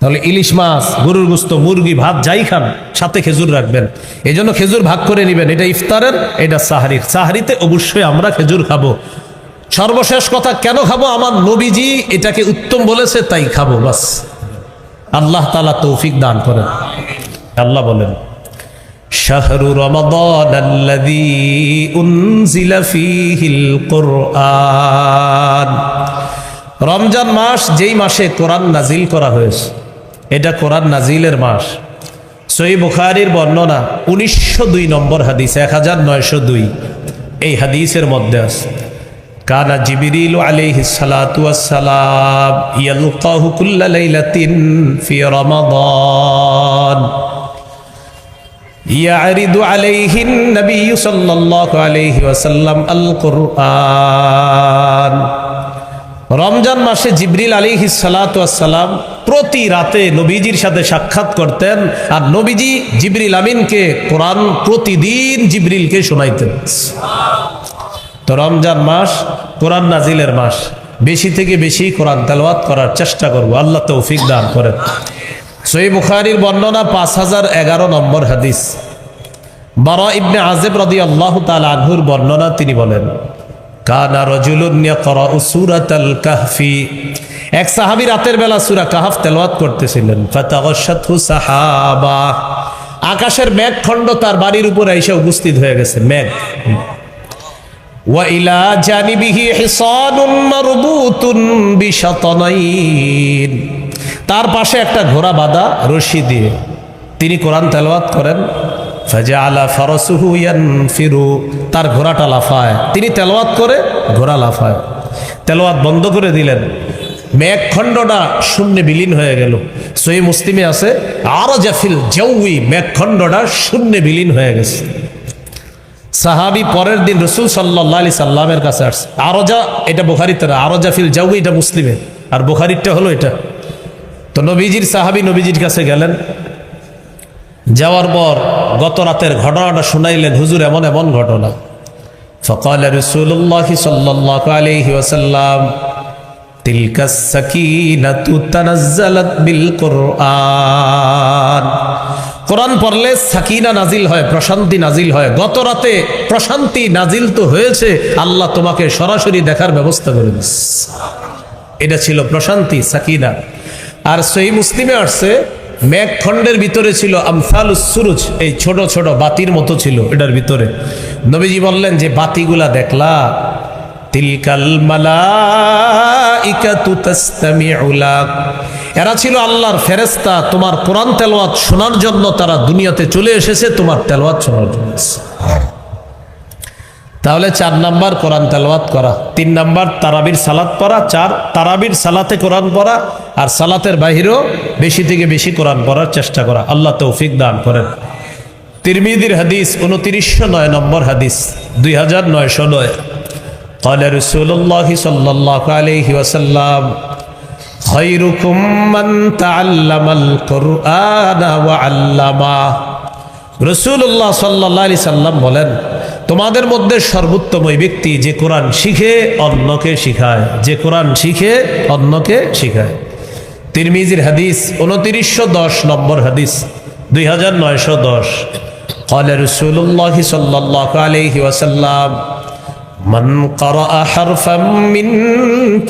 তাহলে ইলিশ মাছ, গরুর গোশত, মুরগি, ভাত যাই খান সাথে খেজুর রাখবেন। এই জন্য খেজুর ভাগ করে নেবেন, এটা ইফতারের, এটা সাহারির। সাহারিতে অবশ্যই আমরা খেজুর খাবো। সর্বশেষ কথা, কেন খাবো? আমার নবীজি এটাকে উত্তম বলেছে তাই খাবো, বাস। আল্লাহ তাআলা তৌফিক দান করেন। আল্লাহ বলেন, শাহরু রমাদানাল্লাযী উনজিলা ফীহিল কুরআন। রমজান মাস যেই মাসে কোরআন নাজিল করা হয়েছে, এটা কোরআন নাজিলের মাস। সহিহ বুখারীর বর্ণনা 1902 নম্বর হাদিস, 1902 এই হাদিসের মধ্যে আছে, কানা জিবরিল আলাইহিস সালাতু ওয়াস সালাম ইয়ালকাহু কুল্লা লাইলাতিন ফি রমাদান ইয়ারিদু আলাইহিন নবী সাল্লাল্লাহু আলাইহি ওয়াসাল্লাম আল কুরআন। রমজান মাসে জিবরিল আলাইহিস সালাতু ওয়াস সালাম প্রতি রাতে নবীজির সাথে সাক্ষাৎ করতেন, আর নবীজি জিবরিল আমিনকে কোরআন প্রতিদিন জিবরিলকে শোনাইতেন। তো রমজান মাস কোরআন নাজিলের মাস, বেশি থেকে বেশি কোরআন তেলাওয়াত করার চেষ্টা করব, আল্লাহ তৌফিক দান করেন। সহিহ বুখারীর বর্ণনা 5011 নম্বর হাদিস, বারা ইবনে আযিব রাদিয়াল্লাহু তাআলা আনহুর বর্ণনা, তিনি বলেন, কানা রাজুলুন ইয়াকরাউ সূরাতাল কাহফি। এক সাহাবী রাতের বেলা সূরা কাহফ তেলাওয়াত করতেছিলেন, ফাতাগাশাতহু সাহাবা। আকাশের মেঘখণ্ড তার বাড়ির উপর এসে উপস্থিত হয়ে গেছে, মেঘ। ওয়া ইলা জানিবিহি হিসানুন মারবুতুন বিশাতানাইন। তার পাশে একটা ঘোড়া বাঁধা রশি দিয়ে। তিনি কোরআন তেলাওয়াত করেন, ফাজাআলা ফারাসুহু ইয়ানফিরু। তার ঘোড়াটা লাফায়, তিনি তেলাওয়াত করে ঘোড়া লাফায়। তেলাওয়াত বন্ধ করে দিলেন, মেঘখণ্ডটা শূন্যে বিলীন হয়ে গেল। সহিহ মুসলিমে আছে, আরজা ফিল জাওয়ি, মেঘখণ্ডটা শূন্যে বিলীন হয়ে গেছে। সাহাবী পরের দিন রাসূল সাল্লাল্লাহু আলাইহি সাল্লামের কাছে আসছে। আরজা এটা বুখারীতে না, আরজা ফিল জাওয়ি এটা মুসলিমে, আর বুখারীরটা হলো এটা। তো নবীজির সাহাবী নবীজির কাছে গেলেন, যাওয়ার পর গত রাতের ঘটনাটা শুনাইলেন, হুজুর এমন এমন ঘটনা। ফাকালা রাসূলুল্লাহ সাল্লাল্লাহু আলাইহি ওয়াসাল্লাম, তিলকাস সাকিনাতু তানাজ্জালাত বিল কুরআন। কোরআন পড়লে সাকিনা নাজিল হয়, প্রশান্তি নাজিল হয়। গত রাতে প্রশান্তি নাজিল তো হয়েছে, আল্লাহ তোমাকে সরাসরি দেখার ব্যবস্থা করে দিয়েছে। এটা ছিল প্রশান্তি, সাকিনা। আর সহিহ মুসলিমে আসছে, মেঘখণ্ডের ভিতরে ছিল আমসালুস সুরুজ, এই ছোট ছোট বাতির মতো ছিল এটার ভিতরে। নবীজি বললেন যে বাতিগুলা দেখলা, তিলকাল মালাইকাতু তাসতামিউ লাক। এরা ছিল আল্লাহর ফেরেশতা, তোমার কোরআন তেলাওয়াত শোনার জন্য তারা দুনিয়াতে চলে এসেছে, তোমার তেলাওয়াত শোনার জন্য। তাহলে 4 নাম্বার কোরআন তেলাওয়াত করা, 3 নাম্বার তারাবির সালাত পড়া, 4 তারাবির সালাতে কোরআন পড়া, আর সালাতের বাহিরেও বেশি থেকে বেশি কোরআন পড়ার চেষ্টা করা। আল্লাহ তৌফিক দান করেন। তিরমিজির হাদিস 2909 নম্বর হাদিস, 2909। قال رسول الله صلى الله عليه وسلم خيركم من تعلم القرآن وعلمه। রাসূলুল্লাহ সাল্লাল্লাহু আলাইহি সাল্লাম বলেন, তোমাদের মধ্যে সর্বোত্তম ওই ব্যক্তি যে কোরআন শিখে অন্যকে শিখায়, যে কোরআন শিখে অন্যকে শিখায়। তিরমিজির হাদিস 2910 নম্বর হাদিস, 2910। قال رسول الله صلى الله عليه وسلم من قرأ حرفا من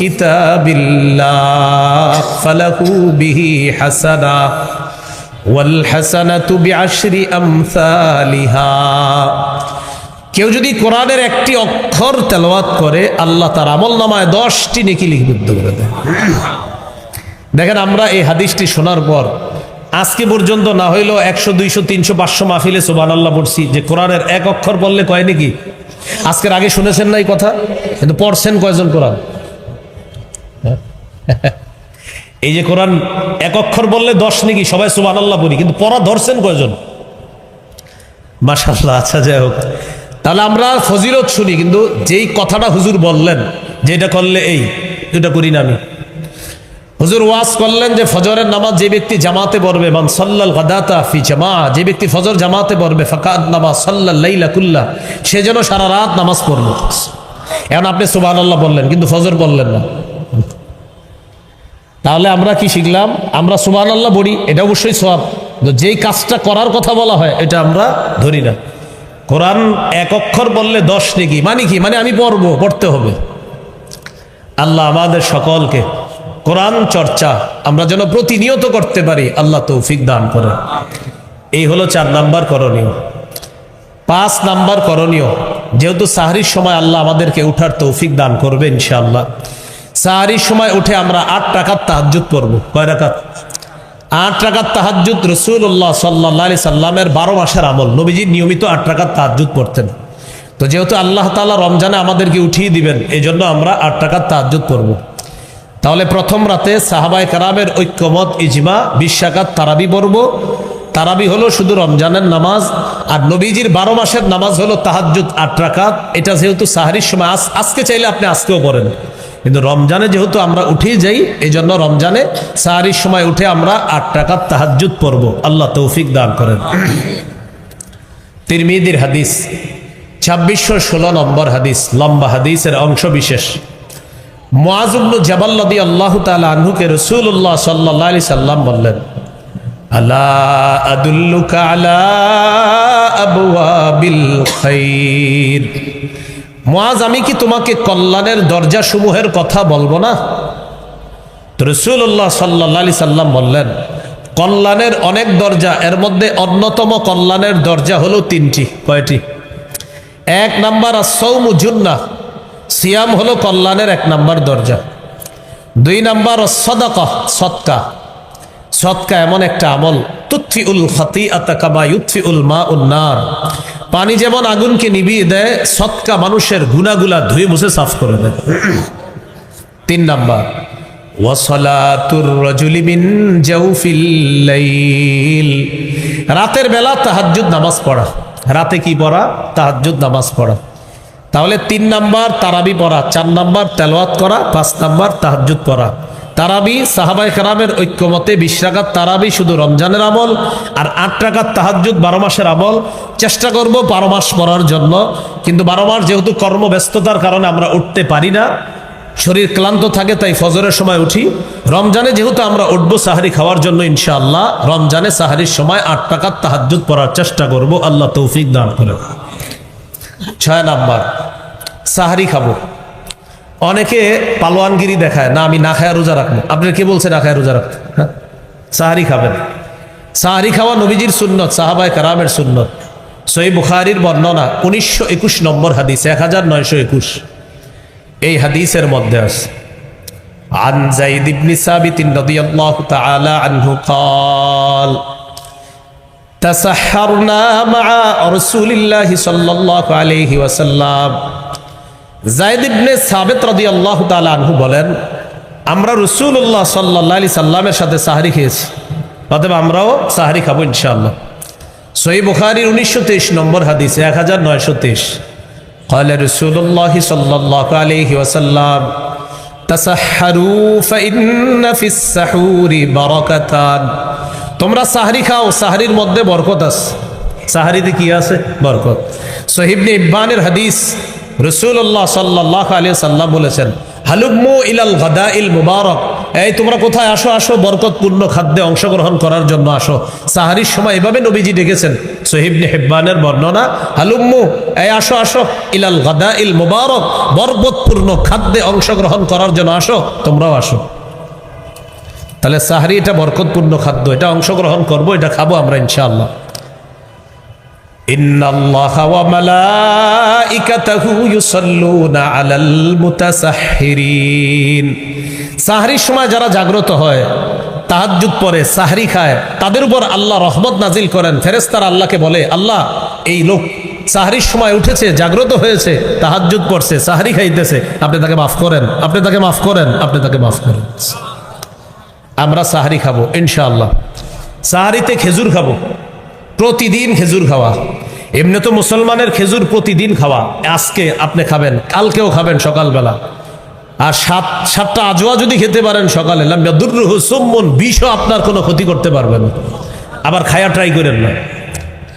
كتاب الله فله به حسنة والحسنة بعشر أمثالها। কেউ যদি কোরআনের একটি অক্ষর তেলাওয়াত করে, আল্লাহ তার আমলনামায় 10টি নেকি লিপিবদ্ধ করে দেয়। দেখেন, আমরা এই হাদিসটি শোনার পর আজকে পর্যন্ত না হইলেও 100, 200, 300, 500 মাহফিলে সুবহানাল্লাহ পড়ছি যে কোরআনের এক অক্ষর বললে কয় নাকি। আজকের আগে শুনেছেন না এই কথা, কিন্তু পড়ছেন কয়জন কোরআন? এই যে কোরআন এক অক্ষর বললে 10 নাকি, সবাই সুবহানাল্লাহ পড়ি, কিন্তু পড়া ধরছেন কয়জন? মাশাআল্লাহ। আচ্ছা, যাই হোক, তাহলে আমরা ফজিলত শুনি, কিন্তু যেই কথাটা হুজুর বললেন যে এটা করলে এটা করি না আমি। হুজুর ওয়াজ করলেন যে ফজরের নামাজ যে ব্যক্তি জামাতে পড়বে, মান সাল্লাল গাদাতা ফি জামাআ, যে ব্যক্তি ফজর জামাতে পড়বে, ফাকান্নামা সাল্লাল লাইলা কুল্লাহ, সে যেন সারা রাত নামাজ পড়ল। এখন আপনি সুবহানাল্লাহ বললেন কিন্তু ফজর বললেন না। তাহলে আমরা কি শিখলাম? আমরা সুবহানাল্লাহ বলি, এটা অবশ্যই সওয়াব, যেই কাজটা করার কথা বলা হয় এটা আমরা ধরি না। কোরআন এক অক্ষর বললে 10 নেকি, মানে কি? মানে আমি পড়তে হবে। আল্লাহ আমাদের সকলকে কোরআন চর্চা আমরা যেন প্রতিনিয়ত করতে পারি, আল্লাহ তৌফিক দান করে। এই হলো 4 নাম্বার করণীয়। 5 নাম্বার করণীয়, যেহেতু সাহরির সময় আল্লাহ আমাদেরকে উঠার তৌফিক দান করবে ইনশাআল্লাহ, সাহরির সময় উঠে আমরা 8 রাকাত তাহাজ্জুদ পড়ব। কয় রাকাত? 8 রাকাত তাহাজ্জুদ। রাসূলুল্লাহ সাল্লাল্লাহু আলাইহি সাল্লামের 12 মাসের আমল, নবীজি নিয়মিত 8 রাকাত তাহাজ্জুদ পড়তেন। তো যেহেতু আল্লাহ তাআলা রমজানে আমাদেরকে উঠিয়ে দিবেন, এই জন্য আমরা 8 রাকাত তাহাজ্জুদ পড়ব। তাহলে প্রথম রাতে সাহাবায়ে কেরামের ঐক্যমত ইজমা 20 রাকাত তারাবি পড়ব। তারাবি হলো শুধু রমজানের নামাজ, আর নবীজির 12 মাসের নামাজ হলো তাহাজ্জুদ 8 রাকাত। এটা যেহেতু সাহরির সময়, আজকে চাইলে আপনি আজকেও পড়েন, কিন্তু রমজানে যেহেতু আমরা উঠেই যাই, এই জন্য রমজানে সাহরির সময় উঠে আমরা 8 রাকাত তাহাজ্জুদ পড়ব। আল্লাহ তৌফিক দান করেন। তিরমিজির হাদিস 2616 নম্বর হাদিস, লম্বা হাদিসের অংশ বিশেষ। মুআজ ইবনে জাবাল রাদিয়াল্লাহু তাআলা আনহুকে রাসূলুল্লাহ সাল্লাল্লাহু আলাইহি সাল্লাম বললেন, আলা আদুল্লুকা আলা আবওয়াবিল খাইর। মুআজ, আমি কি তোমাকে কল্যাণের দরজা সমূহের কথা বলবো না? তো রাসূলুল্লাহ সাল্লাল্লাহু আলাইহি সাল্লাম বললেন, কল্যাণের অনেক দরজা, এর মধ্যে অন্যতম কল্যাণের দরজা হলো 3টি। কয়টি? 1 নাম্বার আস-সাওমু জুন্নাহ, সিয়াম হলো কল্যাণের 1 নাম্বার দরজা। 2 নাম্বার আস-সাদাকাহ, সদকা। সদকা এমন একটা আমল, তুতফিউল খাতিআতা কামা ইউতফিউল মাউন নার, পানি যেমন আগুনকে নিভিয়ে দেয়, সদকা মানুষের গুনাহগুলা ধুয়ে মুছে সাফ করে দেয়। 3 নাম্বার ওয়াসালাতুর রাজুলি মিন জাওফিল লাইল, রাতের বেলা তাহাজ্জুদ নামাজ পড়া। রাতে কি পড়া? তাহাজ্জুদ নামাজ পড়া। তাহলে 3 নাম্বার তারাবি পড়া, 4 নাম্বার তেলাওয়াত করা, 5 নাম্বার তাহাজ্জুদ পড়া। তারাবি সাহাবায়ে কেরামের ঐক্যমতে 20 রাকাত তারাবি শুধু রমজানের আমল, আর 8 রাকাত তাহাজ্জুদ 12 মাসের আমল। চেষ্টা করব 12 মাস পড়ার জন্য, কিন্তু 12 মাস যেহেতু কর্মব্যস্ততার কারণে আমরা উঠতে পারি না, শরীর ক্লান্ত থাকে, তাই ফজরের সময় উঠি। রমজানে যেহেতু আমরা উঠবো সাহারি খাওয়ার জন্য ইনশাআল্লাহ, রমজানে সাহারির সময় 8 রাকাত তাহাজ্জুদ পড়ার চেষ্টা করব। আল্লাহ তৌফিক দান করেন। 6 নাম্বার সাহারি খাবো। অনেকে পালোয়ানগিরি দেখায়, না আমি না খায়া রোজা রাখবো। আপনার কে বলছে না খায়া রোজা রাখতে? হ্যাঁ, সাহারি খাবেন। সাহারি খাওয়া নবীজির সুন্নত, সাহাবায়ে কেরামের সুন্নত। সহিহ বুখারীর বর্ণনা 1921 নম্বর হাদিস, 1921 এই হাদিসের মধ্যে আছে, আন যায়েদ ইবনে সাবিত রাদিয়াল্লাহু তাআলা আনহু قال تسحرنا مع رسول الله صلى الله عليه وسلم। যায়েদ ইবনে সাবিত রাদিয়াল্লাহু তাআলা আনহু বলেন, আমরা রাসূলুল্লাহ সাল্লাল্লাহু আলাইহি সাল্লামের সাথে সাহরি খেয়েছি, অতএব আমরাও সাহরি খাবো ইনশাআল্লাহ। সহিহ বুখারীর 1923 নম্বর হাদিস, 1923 قال رسول الله صلى الله عليه وسلم تسحروا فإن في السحور بركتان। তোমরা সাহরি খাও, সাহরির মধ্যে বরকত আছে। সাহরিতে কি আছে? বরকত। সহিহ ইবনে ইব্বানের হাদিস, রাসূলুল্লাহ সাল্লাল্লাহু আলাইহি সাল্লাম বলেছেন, হালুম্মু ইলাল গাদাইল মুবারক, এই তোমরা কোথায়? আসো আসো, বরকতপূর্ণ খাদ্যে অংশগ্রহণ করার জন্য আসো। সাহরির সময় এভাবে নবীজি ডেকেছেন, সহিহ ইবনে হিব্বানের বর্ণনা, হালুম্মু, এই আসো আসো, ইলাল গাদাইল মুবারক, বরকতপূর্ণ খাদ্যে অংশগ্রহণ করার জন্য আসো, তোমরাও আসো। তাহলে সাহরি এটা বরকতপূর্ণ খাদ্য, এটা অংশগ্রহণ করব, এটা খাবো আমরা ইনশাআল্লাহ। ইন্নাল্লাহা ওয়া মালাইকাতাহু ইউসাল্লুনা আলাল মুতাসাহহিরিন। সাহরির সময় যারা জাগ্রত হয়, তাহাজ্জুদ পড়ে, সাহরি খায়, তাদের উপর আল্লাহ রহমত নাজিল করেন। ফেরেশতারা আল্লাহকে বলে, আল্লাহ এই লোক সাহরির সময় উঠেছে, জাগ্রত হয়েছে, তাহাজ্জুদ পড়ছে, সাহরি খাইতেছে, আপনি তাকে মাফ করেন, আপনি তাকে মাফ করেন, আপনি তাকে মাফ করেন। আমরা সাহরি খাবো ইনশাআল্লাহ। সাহরিতে খেজুর খাবো, প্রতিদিন খেজুর খাওয়া। এমনি তো মুসলমানের খেজুর প্রতিদিন খাওয়া, আজকে আপনি খাবেন, কালকেও খাবেন সকালবেলা। আর 7টা আজওয়া যদি খেতে পারেন সকালে, লাম ইয়াদুররুহু সুম্মুন, বিষও আপনার কোনো ক্ষতি করতে পারবে না। আবার খায়া ট্রাই করেন না,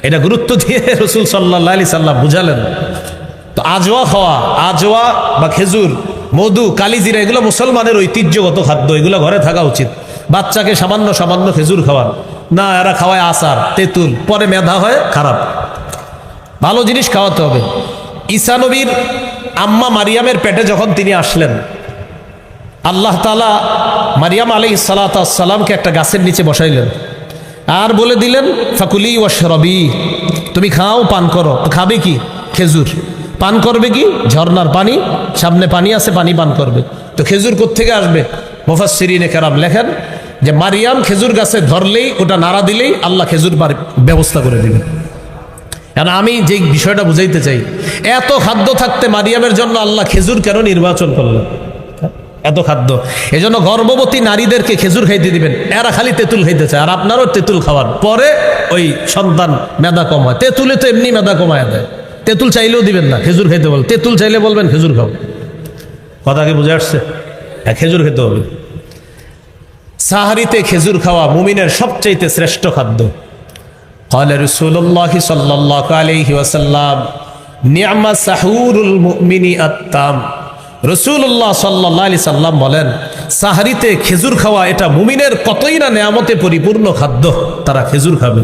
এটা গুরুত্ব দিয়ে রাসূল সাল্লাল্লাহু আলাইহি সাল্লাম বুঝালেন। তো আজওয়া খাওয়া, আজওয়া বা খেজুর মধু, কালিজিরা, এগুলো মুসলমানের ঐতিহ্যগত খাদ্য, এগুলো ঘরে থাকা উচিত। বাচ্চাকে সামান্য সামান্য খেজুর খাওয়ান না, এরা খাওয়ায় আচার, তেঁতুল, পরে মেধা হয় খারাপ। ভালো জিনিস খাওয়াতে হবে। ঈসা নবীর আম্মা মারিয়ামের পেটে যখন তিনি আসলেন, আল্লাহ তাআলা মারিয়াম আলাইহিস সালামকে একটা গাছের নিচে বসাইলেন আর বলে দিলেন ফাকুলি ওয়াশরাবি, তুমি খাও, পান করো। তো খাবে কি? খেজুর। পান করবে কি? ঝর্ণার পানি, সামনে পানি আছে, পানি পান করবে। তো খেজুর কোত্থেকে আসবে? মুফাসসিরিনে কেরাম লেখেন যে মারিয়াম খেজুর গাছে ধরলেই, ওটা নাড়া দিলেই আল্লাহ খেজুর ব্যবস্থা করে দিবেন। কারণ আমি যে বিষয়টা বুঝাইতে চাই, এত খাদ্য থাকতে মারিয়ামের জন্য আল্লাহ খেজুর কেন নির্বাচন করলেন? এত খাদ্য, এজন্য গর্ভবতী নারীদেরকে খেজুর খাইতে দিবেন। এরা খালি তেঁতুল খাইতে চায়, আর আপনারও তেঁতুল খাওয়ান, পরে ওই সন্তান মেধা কম হয়। তেঁতুলে তো এমনি মেধা কমায় দেয়। তেঁতুল চাইলেও দিবেন না, খেজুর খাইতে বল। তেঁতুল চাইলে বলবেন খেজুর খাও। কথা কি বুঝে আসছে? খেজুর খেতে হবে। সাহারিতে খেজুর খাওয়া মুমিনের সবচাইতে শ্রেষ্ঠ খাদ্য। قال رسول الله صلى الله عليه وسلم نعم سحور المؤمن التام। রাসূলুল্লাহ সাল্লাল্লাহু আলাইহি সাল্লাম বলেন, সাহারিতে খেজুর খাওয়া এটা মুমিনের কতই না নেয়ামতে পরিপূর্ণ খাদ্য, তারা খেজুর খাবে।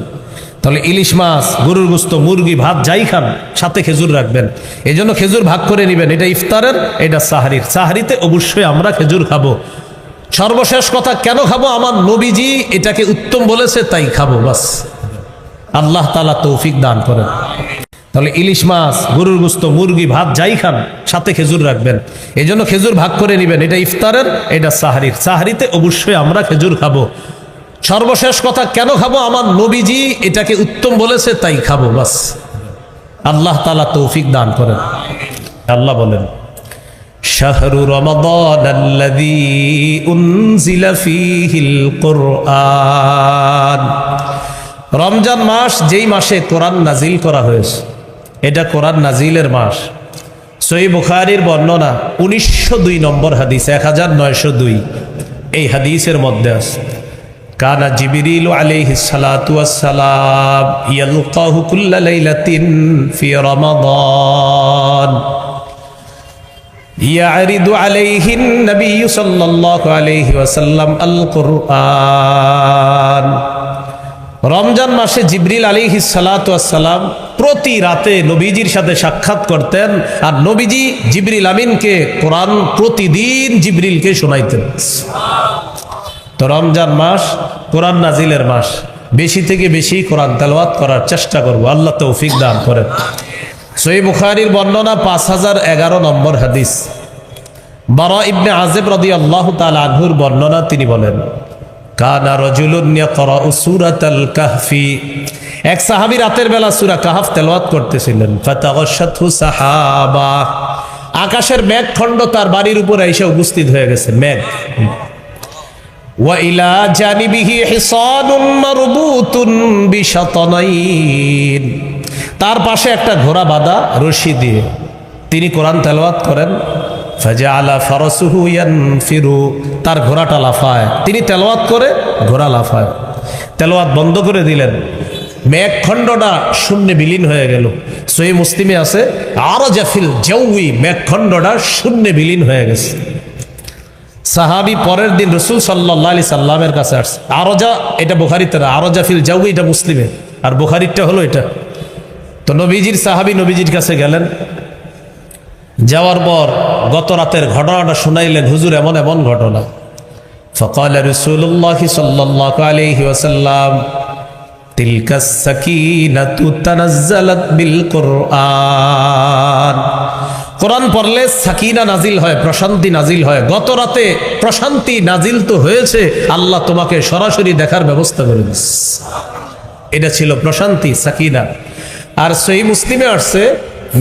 তাহলে ইলিশ মাছ, গরুর গোশত, মুরগি, ভাত যাই খান, সাথে খেজুর রাখবেন। এই জন্য খেজুর ভাগ করে নেবেন, এটা ইফতারের, এটা সাহারির। সাহারিতে অবশ্যই আমরা খেজুর খাবো। সর্বশেষ কথা, কেন খাবো? আমার নবীজি এটাকে উত্তম বলেছে, তাই খাবো, বাস। আল্লাহ তাআলা তৌফিক দান করেন। তাহলে ইলিশ মাছ, গরুর গোশত, মুরগি, ভাত যাই খান, সাথে খেজুর রাখবেন। এই জন্য খেজুর ভাগ করে নেবেন, এটা ইফতারের, এটা সাহারির। সাহারিতে অবশ্যই আমরা খেজুর খাবো। সর্বশেষ কথা, কেন খাবো? আমার নবীজি এটাকে উত্তম বলেছে, তাই খাবো, বাস। আল্লাহ তাআলা তৌফিক দান করেন। আল্লাহ বলেন, শাহরু রমাদানাল্লাযী উনজিলা ফীহিল কুরআন। রমজান মাস যেই মাসে কোরআন নাজিল করা হয়েছে, এটা কোরআন নাজিলের মাস। সহিহ বুখারীর বর্ণনা 1902 নম্বর হাদিস, 1902 এই হাদিসের মধ্যে আছে, কানা জিবরিল আলাইহিস সালাতু ওয়াস সালাম ইয়ালকাহু কুল্লা লাইলাতিন ফি রমাদান ইয়ারিদু আলাইহিন নবী সাল্লাল্লাহু আলাইহি ওয়াসাল্লাম আল কুরআন। রমজান মাসে জিবরিল আলাইহিস সালাতু ওয়াস সালাম প্রতি রাতে নবীজির সাথে সাক্ষাৎ করতেন, আর নবীজি জিবরিল আমিনকে কোরআন প্রতিদিন জিবরিলকে শোনাইতেন। তো রমজান মাস কোরআন নাজিলের মাস, বেশি থেকে বেশি কোরআন তেলাওয়াত করার চেষ্টা করব, আল্লাহ তৌফিক দান করেন। সহিহ বুখারীর বর্ণনা 5011 নম্বর হাদিস, বারা ইবনে আযিব রাদিয়াল্লাহু তাআলা আনহুর বর্ণনা, তিনি বলেন, কানা রাজুলুন ইয়াকরাউ সূরাতাল কাহফি। এক সাহাবী রাতের বেলা সূরা কাহফ তেলাওয়াত করতেছিলেন। ফাতাগাশাতহু সাহাবা, আকাশের মেঘখণ্ড তার বাড়ির উপরে এসে উপস্থিত হয়ে গেছে, মেঘ। ওয়া ইলা জানিবিহি হিসানুন মারবুতুন বিশাতানাইন, তার পাশে একটা ঘোড়া বাঁধা রশি দিয়ে। তিনি কোরআন তেলাওয়াত করেন। ফাজাআলা ফারাসুহু ইয়ানফিরু, তার ঘোড়াটা লাফায়। তিনি তেলাওয়াত করে, ঘোড়া লাফায়। তেলাওয়াত বন্ধ করে দিলেন, মেঘখণ্ডটা শূন্যে বিলীন হয়ে গেল। সহিহ মুসলিমে আছে, আরজা ফিল জাওয়ি, মেঘখণ্ডটা শূন্যে বিলীন হয়ে গেছে। সাহাবী পরের দিন রাসূল সাল্লাল্লাহু আলাইহি সাল্লামের কাছে আসছে। আরজা এটা বুখারীতে না, আরজা ফিল জাওয়ি এটা মুসলিমে, আর বুখারীরটা হলো এটা। তো নবীজির সাহাবী নবীজির কাছে গেলেন, যাওয়ার পর গত রাতের ঘটনাটা শুনাইলেন, হুজুর এমন এমন ঘটনা। ফাকালা রাসূলুল্লাহ সাল্লাল্লাহু আলাইহি ওয়াসাল্লাম তিলকাস সাকিনাতু তানাজ্জালাত বিল কুরআন। কোরআন পড়লে সাকিনা নাজিল হয়, প্রশান্তি নাজিল হয়। গত রাতে প্রশান্তি নাজিল তো হয়েছে, আল্লাহ তোমাকে সরাসরি দেখার ব্যবস্থা করে দিয়েছে। এটা ছিল প্রশান্তি, সাকিনা। আর সহিহ মুসলিমে আসছে,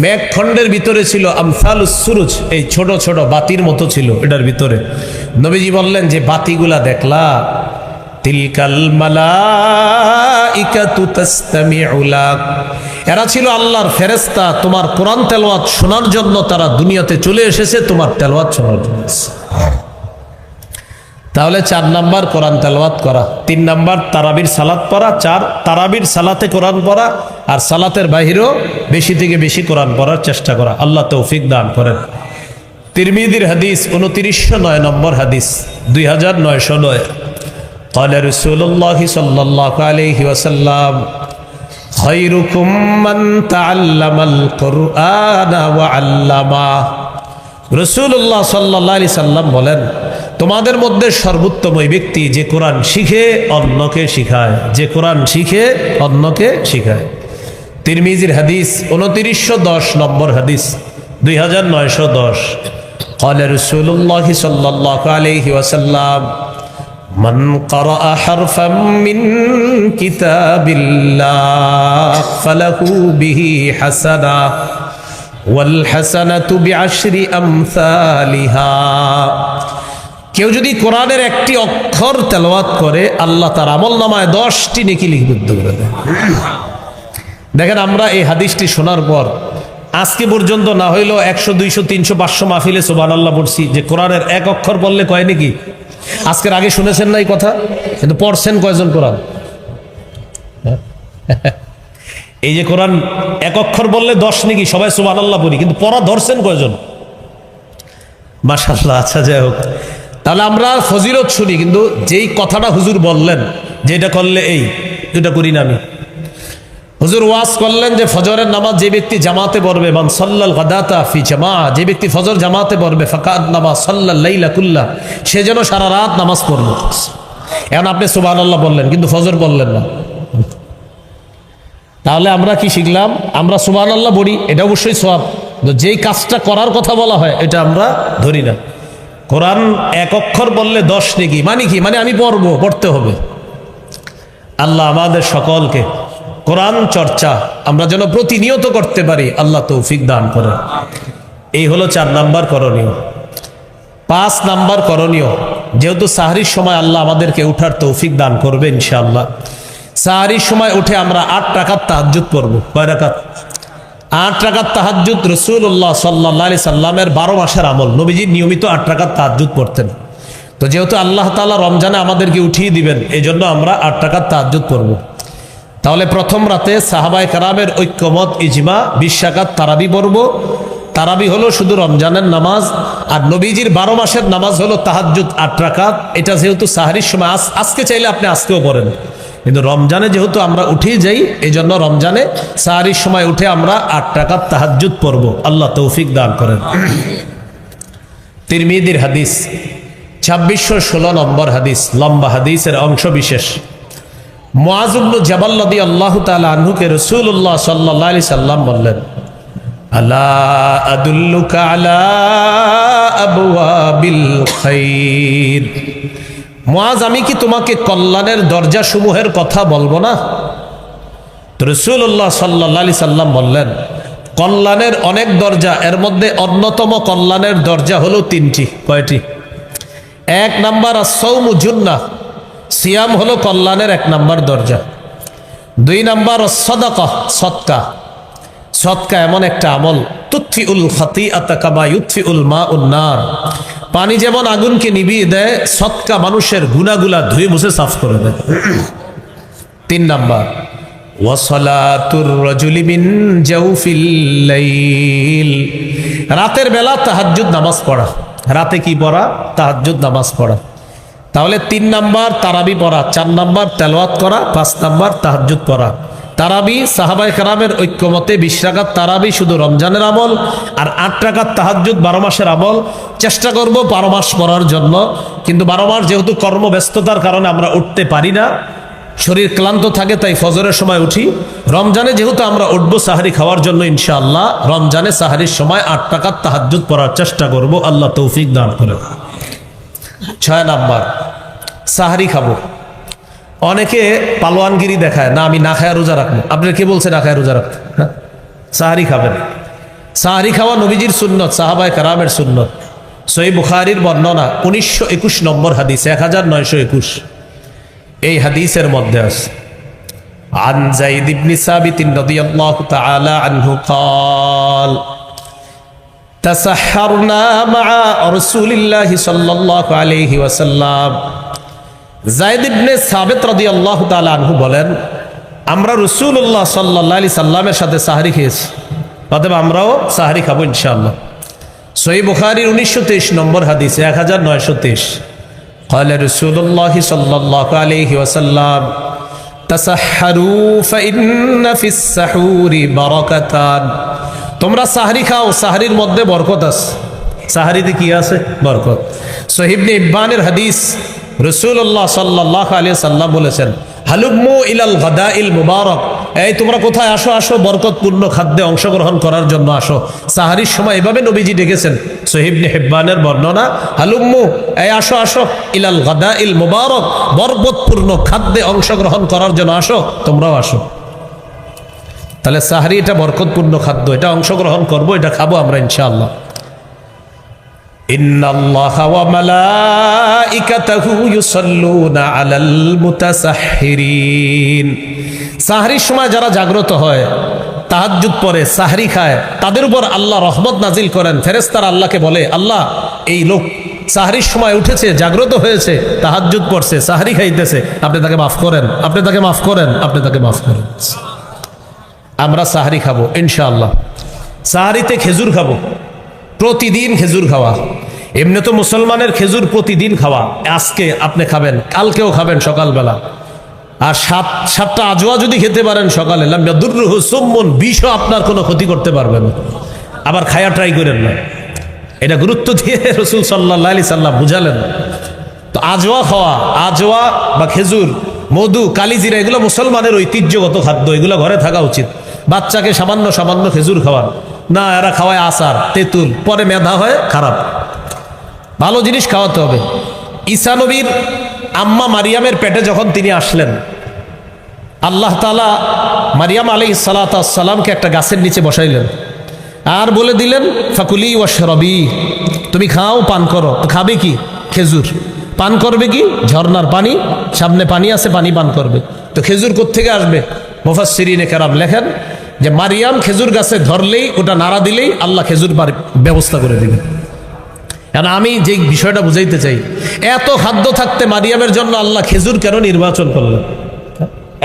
মেঘখণ্ডের ভিতরে ছিল আমসালুস সুরুজ, এই ছোট ছোট বাতির মতো ছিল এটার ভিতরে। নবীজি বললেন যে বাতিগুলা দেখলা, তিলকাল মালাইকাতু তাসতামিউ লাক, এরা ছিল আল্লাহর ফেরেশতা, তোমার কোরআন তেলাওয়াত শোনার জন্য তারা দুনিয়াতে চলে এসেছে, তোমার তেলাওয়াত শোনার জন্য। তাহলে 4 নাম্বার কোরআন তেলাওয়াত করা, 3 নাম্বার তারাবির সালাত পড়া, 4 তারাবির সালাতে কোরআন পড়া, আর সালাতের বাহিরেও বেশি থেকে বেশি কোরআন পড়ার চেষ্টা করা। আল্লাহ তৌফিক দান করেন। তিরমিজির হাদিস 2909 নম্বর হাদিস 2909 قال رسول الله صلى الله عليه وسلم خيركم من تعلم القرآن وعلمه রাসূলুল্লাহ সাল্লাল্লাহু আলাইহি সাল্লাম বলেন তোমাদের মধ্যে সর্বোত্তম ওই ব্যক্তি যে কোরআন শিখে অন্যকে শিখায়, যে কোরআন শিখে অন্যকে শিখায়। তিরমিজির হাদিস 2910 নম্বর হাদিস 2910 قال رسول الله صلى الله عليه وسلم من قرأ حرفا من كتاب الله فله به حسنة والحسنة بعشر أمثالها কেউ যদি কোরআনের একটি অক্ষর তেলাওয়াত করে আল্লাহ তার আমলনামায় 10টি নেকি লিপিবদ্ধ করে দেয়। দেখেন আমরা এই হাদিসটি শোনার পর আজকে পর্যন্ত না হইলেও 100 200 300 500 মাহফিলে সুবহানাল্লাহ পড়ছি যে কোরআনের এক অক্ষর বললে কয় নাকি। আজকের আগে শুনেছেন না এই কথা, কিন্তু পড়ছেন কয়জন কোরআন? এই যে কোরআন এক অক্ষর বললে 10 নাকি, সবাই সুবহানাল্লাহ পড়ি, কিন্তু পড়া ধরছেন কয়জন? মাশাআল্লাহ। আচ্ছা যাই হোক, তাহলে আমরা ফজিলত শুনি, কিন্তু যেই কথাটা হুজুর বললেন যে এটা করলে এটা করি না আমি। হুজুর ওয়াজ করলেন যে ফজরের নামাজ যে ব্যক্তি জামাতে পড়বে, মান সাল্লাল গাদাতা ফি জামা, যে ব্যক্তি ফজর জামাতে পড়বে ফাকাদ নামাজ সাল্লাল লাইলা কুল্লা, সে যেন সারা রাত নামাজ পড়বে। এখন আপনি সুবহানাল্লাহ বললেন কিন্তু ফজর বললেন না, তাহলে আমরা কি শিখলাম? আমরা সুবহানাল্লাহ বলি, এটা অবশ্যই সওয়াব, যেই কাজটা করার কথা বলা হয় এটা আমরা ধরি না। কোরআন এক অক্ষর বললে 10 নেকি, মানে কি? মানে আমি পড়তে হবে। আল্লাহ আমাদের সকলকে কোরআন চর্চা আমরা যেন প্রতিনিয়ত করতে পারি, আল্লাহ তৌফিক দান করেন। এই হলো 4 নাম্বার করণীয়। 5 নাম্বার করণীয়, যেহেতু সাহরির সময় আল্লাহ আমাদেরকে উঠার তৌফিক দান করবে ইনশাআল্লাহ, সাহরির সময় উঠে আমরা 8 রাকাত তাহাজ্জুদ পড়ব। কয় রাকাত? 8 রাকাত তাহাজ্জুদ। রাসূলুল্লাহ সাল্লাল্লাহু আলাইহি সাল্লামের 12 মাসের আমল, নবীজি নিয়মিত 8 রাকাত তাহাজ্জুদ পড়তেন। তো যেহেতু আল্লাহ তাআলা রমজানে আমাদেরকে উঠিয়ে দিবেন, এই জন্য আমরা 8 রাকাত তাহাজ্জুদ পড়ব। তাহলে প্রথম রাতে সাহাবায়ে কেরামের ঐক্যমত ইজমা 20 রাকাত তারাবি পড়ব। তারাবি হলো শুধু রমজানের নামাজ, আর নবীজির 12 মাসের নামাজ হলো তাহাজ্জুদ 8 রাকাত। এটা যেহেতু সাহরির সময়, আজকে চাইলে আপনি আজকেও পড়েন, কিন্তু রমজানে যেহেতু আমরা উঠেই যাই, এই জন্য রমজানে সাহরির সময় উঠে আমরা 8 রাকাত তাহাজ্জুদ পড়ব। আল্লাহ তৌফিক দান করেন। তিরমিজির হাদিস 2616 নম্বর হাদিস, লম্বা হাদিসের অংশ বিশেষ। মুআজ ইবনে জাবাল রাদিয়াল্লাহু তাআলা আনহুকে রাসূলুল্লাহ সাল্লাল্লাহু আলাইহি সাল্লাম বললেন, আলা আদুল্লুকা আলা আবওয়াবিল খাইর। মুআজ, আমি কি তোমাকে কল্যাণের দরজা সমূহের কথা বলবো না? তো রাসূলুল্লাহ সাল্লাল্লাহু আলাইহি সাল্লাম বললেন, কল্যাণের অনেক দরজা, এর মধ্যে অন্যতম কল্যাণের দরজা হলো 3টি। কয়টি? 1 নাম্বার আস-সাওমু জুন্নাহ, সিয়াম হলো কল্যাণের 1 নাম্বার দরজা। 2 নাম্বার সাদাকা, সদকা। সদকা এমন একটা আমল, তুতফিউল খাতিআতা কামা ইউতফিউল মাউন নার, পানি যেমন আগুনকে নিভিয়ে দেয়, সদকা মানুষের গুনাহগুলা ধুয়ে মুছে সাফ করে দেয়। 3 নাম্বার ওয়া সালাতুর রাজুলি মিন জাওফিল লাইল, রাতের বেলা তাহাজ্জুদ নামাজ পড়া। রাতে কি পড়া? তাহাজ্জুদ নামাজ পড়া। তাহলে 3 নাম্বার তারাবি পড়া, 4 নাম্বার তেলাওয়াত করা, 5 নাম্বার তাহাজ্জুদ পড়া। তারাবি সাহাবায়ে কেরামের ঐক্যমতে 20 রাকাত তারাবি শুধু রমজানের আমল, আর 8 রাকাত তাহাজ্জুদ 12 মাসের আমল। চেষ্টা করব 12 মাস পড়ার জন্য, কিন্তু 12 মাস যেহেতু কর্মব্যস্ততার কারণে আমরা উঠতে পারি না, শরীর ক্লান্ত থাকে, তাই ফজরের সময় উঠি। রমজানে যেহেতু আমরা উঠবো সাহারি খাওয়ার জন্য ইনশাআল্লাহ, রমজানে সাহারির সময় 8 রাকাত তাহাজ্জুদ পড়ার চেষ্টা করব। আল্লাহ তৌফিক দান করেন। 6 নাম্বার সাহারি খাবো। অনেকে পালোয়ানগিরি দেখায়, না আমি না খায়া রোজা রাখবো। আপনার কে বলছে না খায়া রোজা রাখতে? সাহারি খাবেন। সাহারি খাওয়া নবীজির সুন্নত, সাহাবায়ে কেরামের সুন্নত। সহিহ বুখারীর বর্ণনা 1921 নম্বর হাদিস, 1921 এই হাদিসের মধ্যে আছে, আন যায়েদ ইবনে সাবিত রাদিয়াল্লাহু তাআলা আনহু قال تسحرنا مع رسول الله صلى الله عليه وسلم। যায়েদ ইবনে সাবিত রাদিয়াল্লাহু তাআলা আনহু বলেন, আমরা রাসূলুল্লাহ সাল্লাল্লাহু আলাইহি সাল্লামের সাথে সাহরি খেয়েছি, অতএব আমরাও সাহরি খাবো ইনশাআল্লাহ। সহিহ বুখারীর 1923 নম্বর হাদিস 1923 قال رسول الله صلى الله عليه وسلم تسحروا فإن في السحور بركتان তোমরা সাহরি খাও, সাহরির মধ্যে বরকত আছে। সাহরিতে কি আছে? বরকত। সহিহ ইবনে ইব্বানের হাদিস, রাসূলুল্লাহ সাল্লাল্লাহু আলাইহি সাল্লাম বলেছেন, হালুম্মু ইলাল গাদাইল মুবারক, এই তোমরা কোথায় আসো, আসো বরকতপূর্ণ খাদ্যে অংশগ্রহণ করার জন্য আসো। সাহরির সময় এভাবে নবীজি ডেকেছেন, সহিহ ইবনে হিব্বানের বর্ণনা, হালুম্মু, এই আসো আসো, ইলাল গাদাইল মুবারক, বরকতপূর্ণ খাদ্যে অংশগ্রহণ করার জন্য আসো, তোমরাও আসো। তাহলে সাহরি এটা বরকতপূর্ণ খাদ্য, এটা অংশগ্রহণ করব, এটা খাবো আমরা ইনশাআল্লাহ। ইন্নাল্লাহা ওয়া মালাইকাতাহু ইউসাল্লুনা আলাল মুতাসাহহিরিন, সাহরির সময় যারা জাগ্রত হয়, তাহাজ্জুদ পড়ে, সাহরি খায়, তাদের উপর আল্লাহ রহমত নাজিল করেন। ফেরেশতারা আল্লাহকে বলে, আল্লাহ এই লোক সাহরির সময় উঠেছে, জাগ্রত হয়েছে, তাহাজ্জুদ পড়ছে, সাহরি খাইতেছে, আপনি তাকে মাফ করেন, আপনি তাকে মাফ করেন, আপনি তাকে মাফ করেন। আমরা সাহরি খাবো ইনশাআল্লাহ। সাহরিতে খেজুর খাবো, প্রতিদিন খেজুর খাওয়া। এমনি তো মুসলমানের খেজুর প্রতিদিন খাওয়া, আজকে আপনি খাবেন, কালকেও খাবেন সকালবেলা। আর সাতটা আজওয়া যদি খেতে পারেন সকালে, লাম ইয়াদুররুহু সুম্মুন, বিষও আপনার কোনো ক্ষতি করতে পারবে না। আবার খায়া ট্রাই করেন না, এটা গুরুত্ব দিয়ে রাসূল সাল্লাল্লাহু আলাইহি সাল্লাম বুঝালেন। তো আজওয়া খাওয়া, আজওয়া বা খেজুর, মধু, কালিজিরা, এগুলো মুসলমানের ঐতিহ্যগত খাদ্য, এগুলো ঘরে থাকা উচিত। বাচ্চাকে সামান্য সামান্য খেজুর খাওয়ান না, এরা খাওয়ায় আচার, তেঁতুল, পরে মেধা হয় খারাপ। ভালো জিনিস খাওয়াতে হবে। ঈসা নবীর আম্মা মারিয়ামের পেটে যখন তিনি আসলেন, আল্লাহ তাআলা মারিয়াম আলাইহিস সালাতু ওয়াস সালামকে একটা গাছের নিচে বসাইলেন আর বলে দিলেন, ফাকুলি ওয়াশরাবি, তুমি খাও, পান করো। তো খাবে কি? খেজুর। পান করবে কি? ঝর্ণার পানি, সামনে পানি আছে, পানি পান করবে। তো খেজুর কোত্থেকে আসবে? মুফাসসিরিনে কেরাম লেখেন যে মারিয়াম খেজুর গাছে ধরলেই, ওটা নাড়া দিলেই আল্লাহ খেজুর ব্যবস্থা করে দিবেন। কারণ আমি যে বিষয়টা বুঝাইতে চাই, এত খাদ্য থাকতে মারিয়ামের জন্য আল্লাহ খেজুর কেন নির্বাচন করলেন?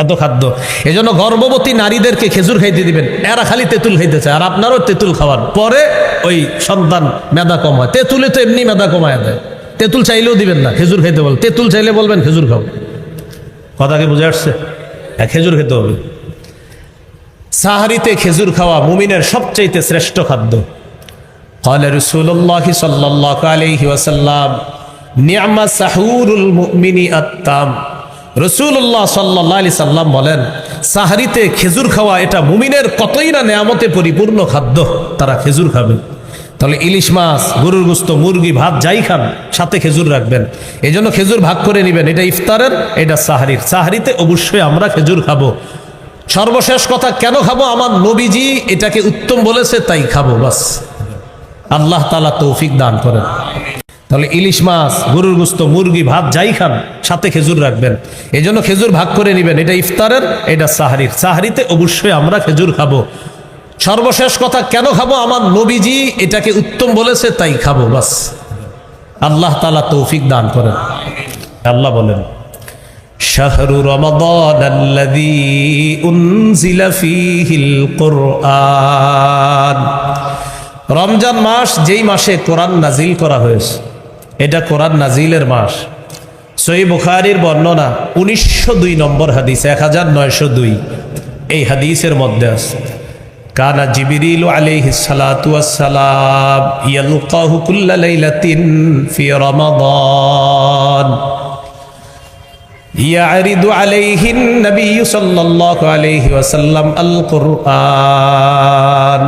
এত খাদ্য, এজন্য গর্ভবতী নারীদেরকে খেজুর খাইতে দিবেন। এরা খালি তেঁতুল খাইতে চায়, আর আপনারও তেঁতুল খাওয়ান, পরে ওই সন্তান মেধা কম হয়। তেঁতুলে তো এমনি মেধা কমায় দেয়, তেঁতুল চাইলেও দিবেন না, খেজুর খাইতে বল। তেঁতুল চাইলে বলবেন খেজুর খাও। কথা কি বুঝে আসছে? হ্যাঁ, খেজুর খেতে হবে। সাহারিতে খেজুর খাওয়া মুমিনের সবচাইতে শ্রেষ্ঠ খাদ্য। قال رسول الله صلى الله عليه وسلم نعم سحور المؤمن التام, রাসূলুল্লাহ সাল্লাল্লাহু আলাইহি সাল্লাম বলেন, সাহারিতে খেজুর খাওয়া এটা মুমিনের কতই না নেয়ামতে পরিপূর্ণ খাদ্য, তারা খেজুর খাবে। তাহলে ইলিশ মাছ, গরুর গোশত, মুরগি, ভাত যাই খান, সাথে খেজুর রাখবেন। এই জন্য খেজুর ভাগ করে নেবেন, এটা ইফতারের, এটা সাহারির। সাহারিতে অবশ্যই আমরা খেজুর খাবো। সর্বশেষ কথা, কেন খাবো? আমার নবীজি এটাকে উত্তম বলেছে, তাই খাবো, বাস। আল্লাহ তাআলা তৌফিক দান করেন। তাহলে ইলিশ মাছ, গরুর গোশত, মুরগি, ভাত যাই খান, সাথে খেজুর রাখবেন। এই জন্য খেজুর ভাগ করে নেবেন, এটা ইফতারের, এটা সাহারির। সাহারিতে অবশ্যই আমরা খেজুর খাবো। সর্বশেষ কথা, কেন খাবো? আমার নবীজি এটাকে উত্তম বলেছে, তাই খাবো, বাস। আল্লাহ তাআলা তৌফিক দান করেন। আল্লাহ বলেন, শাহরু রমাদানাল্লাযী উনজিলা ফীহিল কুরআন, রমজান মাস যেই মাসে কোরআন নাজিল করা হয়েছে, এটা কোরআন নাজিলের মাস। সহিহ বুখারীর বর্ণনা 1902 নম্বর হাদিস, 1902, এই হাদিসের মধ্যে আছে, কানা জিবরিল আলাইহিস সালাতু ওয়াস সালাম ইয়ালকাহু কুল্লা লাইলাতিন ফি রমাদান ইয়ারিদু আলাইহিন নবী সাল্লাল্লাহু আলাইহি ওয়াসাল্লাম আল কুরআন।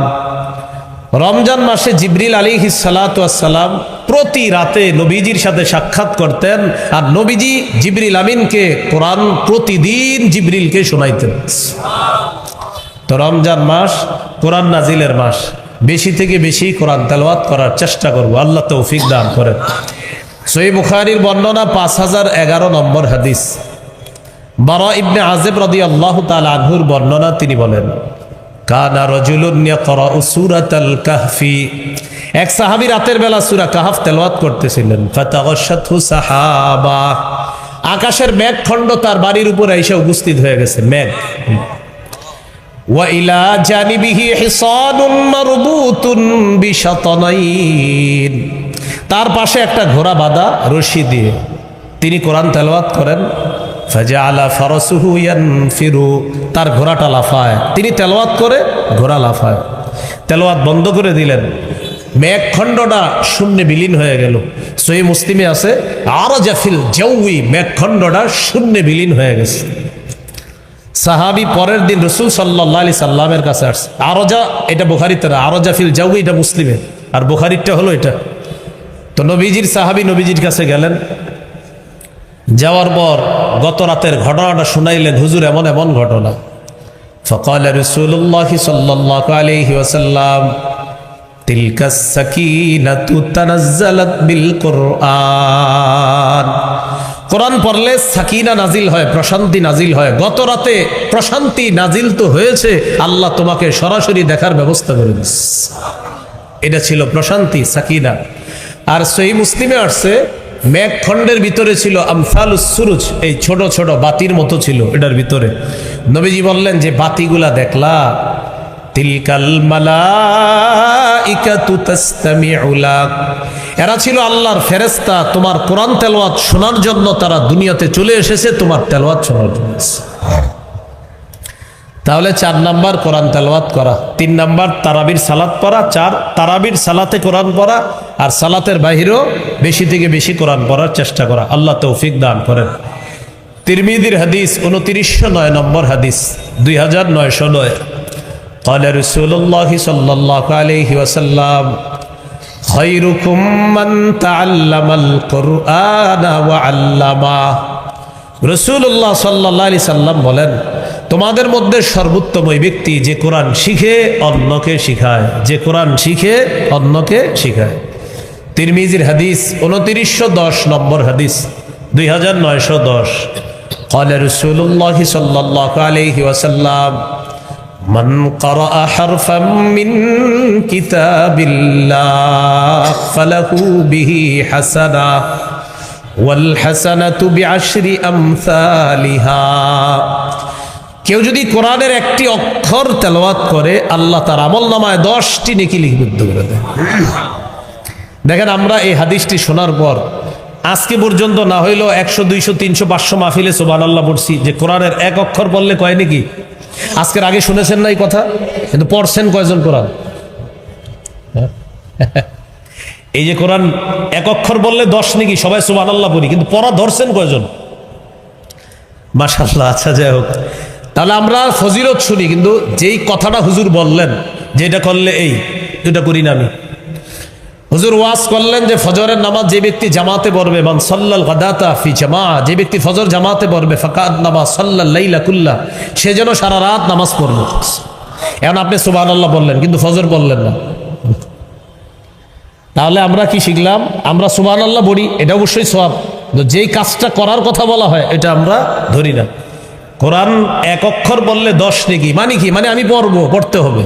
রমজান মাসে জিবরিল আলাইহিস সালাতু ওয়াস সালাম প্রতি রাতে নবীজির সাথে সাক্ষাৎ করতেন, আর নবীজি জিবরিল আমিনকে কোরআন প্রতিদিন জিবরিলকে শোনাইতেন। তো রমজান মাস কোরআন নাজিলের মাস, বেশি থেকে বেশি কোরআন তেলাওয়াত করার চেষ্টা করব, আল্লাহ তৌফিক দান করেন। সহিহ বুখারীর বর্ণনা 5011 নম্বর হাদিস, বারা ইবনে আযিব রাদিয়াল্লাহু তাআলা আনহুর বর্ণনা, তিনি বলেন, কানা রাজুলুন ইয়াকরাউ সূরাতাল কাহফি, এক সাহাবী রাতের বেলা সূরা কাহফ তেলাওয়াত করতেছিলেন। ফাতাগাশাতহু সাহাবা, আকাশের মেঘখণ্ড তার বাড়ির উপরে এসে উপস্থিত হয়ে গেছে, মেঘ। ওয়া ইলা জানিবিহি হিসানুন মারবুতুন বিশাতানাইন, তার পাশে একটা ঘোড়া বাঁধা রশি দিয়ে। তিনি কোরআন তেলাওয়াত করেন। ফাজআলা ফারাসুহু ইয়ানফিরু, তার ঘোড়াটা লাফায়। তিনি তেলাওয়াত করে ঘোড়া লাফায়। তেলাওয়াত বন্ধ করে দিলেন, মেঘখণ্ডটা শূন্যে বিলীন হয়ে গেল। সহিহ মুসলিমে আছে আরজা ফিল জাওয়ি, মেঘখণ্ডটা শূন্যে বিলীন হয়ে গেছে। সাহাবী পরের দিন রাসূল সাল্লাল্লাহু আলাইহি সাল্লামের কাছে আসছে। আরজা এটা বুখারীতে না, আরজা ফিল জাওয়ি এটা মুসলিমে, আর বুখারীরটা হলো এটা। তো নবীজির সাহাবী নবীজির কাছে গেলেন। যাওয়ার পর গত রাতের ঘটনাটা শুনাইলেন, হুজুর এমন এমন ঘটনা। ফাকাল রাসূলুল্লাহ সাল্লাল্লাহু আলাইহি ওয়াসাল্লাম তিলকাস সাকিনাতু তানাজ্জালাত বিল কুরআন, কোরআন পড়লে সাকিনা নাজিল হয়, প্রশান্তি নাজিল হয়। গত রাতে প্রশান্তি নাজিল তো হয়েছে, আল্লাহ তোমাকে সরাসরি দেখার ব্যবস্থা করে দিচ্ছে। এটা ছিল প্রশান্তি, সাকিনা। আর সহিহ মুসলিমে আসছে মেঘখণ্ডের ভিতরে ছিল আমসালুস সুরুজ, এই ছোট ছোট বাতির মতো ছিল এটার ভিতরে। নবীজি বললেন যে বাতিগুলা দেখলা, তিলকাল মালাইকাতু তাসতামিউ লাক, এরা ছিল আল্লাহর ফেরেশতা, তোমার কোরআন তেলাওয়াত শোনার জন্য তারা দুনিয়াতে চলে এসেছে, তোমার তেলাওয়াত শোনার জন্য। তাহলে 4 নাম্বার কোরআন তেলাওয়াত করা, 3 নাম্বার তারাবির সালাত পড়া, 4 তারাবির সালাতে কোরআন পড়া, আর সালাতের বাহিরেও বেশি থেকে বেশি কোরআন পড়ার চেষ্টা করা। আল্লাহ তৌফিক দান করেন। তিরমিজির হাদিস 2909 নম্বর হাদিস, 2909। قال رسول الله صلى الله عليه وسلم خيركم من تعلم القرآن وعلمه। রাসূলুল্লাহ সাল্লাল্লাহু আলাইহি সাল্লাম বলেন, তোমাদের মধ্যে সর্বোত্তম ওই ব্যক্তি যে কোরআন শিখে অন্যকে শিখায়, যে কোরআন শিখে অন্যকে শিখায়। তিরমিজির হাদিস 2910 নম্বর হাদিস, 2910। قال رسول الله صلى الله عليه وسلم من قرأ حرفا من كتاب الله فله به حسنة والحسنة بعشر أمثالها। কেউ যদি কোরআনের একটি অক্ষর তেলাওয়াত করে, আল্লাহ তার আমলনামায় 10টি নেকি লিপিবদ্ধ করে দেয়। দেখেন, আমরা এই হাদিসটি শোনার পর আজকে পর্যন্ত না হইলেও 100, 200, 300, 500 মাহফিলে সুবহানাল্লাহ পড়ছি যে কোরআনের এক অক্ষর বললে কয় নেকি। আজকের আগে শুনেছেন না এই কথা, কিন্তু পড়ছেন কয়জন কোরআন? এই যে কোরআন এক অক্ষর বললে 10 নেকি, সবাই সুবহানাল্লাহ পড়ি, কিন্তু পড়া ধরছেন কয়জন? মাশাআল্লাহ। আচ্ছা, যাই হোক, তাহলে আমরা ফজিলত শুনি, কিন্তু যেই কথাটা হুজুর বললেন যে এটা করলে এই, এটা করি না আমি। হুজুর ওয়াজ করলেন যে ফজরের নামাজ যে ব্যক্তি জামাতে পড়বে, মান সাল্লাল গাদাতা ফি জামা, যে ব্যক্তি ফজর জামাতে পড়বে, ফাকাদ নামাজ সাল্লাল লাইলা কুল্লা, সে যেন সারা রাত নামাজ পড়বে। এখন আপনি সুবহানাল্লাহ বললেন কিন্তু ফজর বললেন না। তাহলে আমরা কি শিখলাম? আমরা সুবহানাল্লাহ বলি, এটা অবশ্যই সওয়াব, যেই কাজটা করার কথা বলা হয় এটা আমরা ধরি না। কোরআন এক অক্ষর বললে 10 নেকি, মানে কি? মানে আমি পড়বো, পড়তে হবে।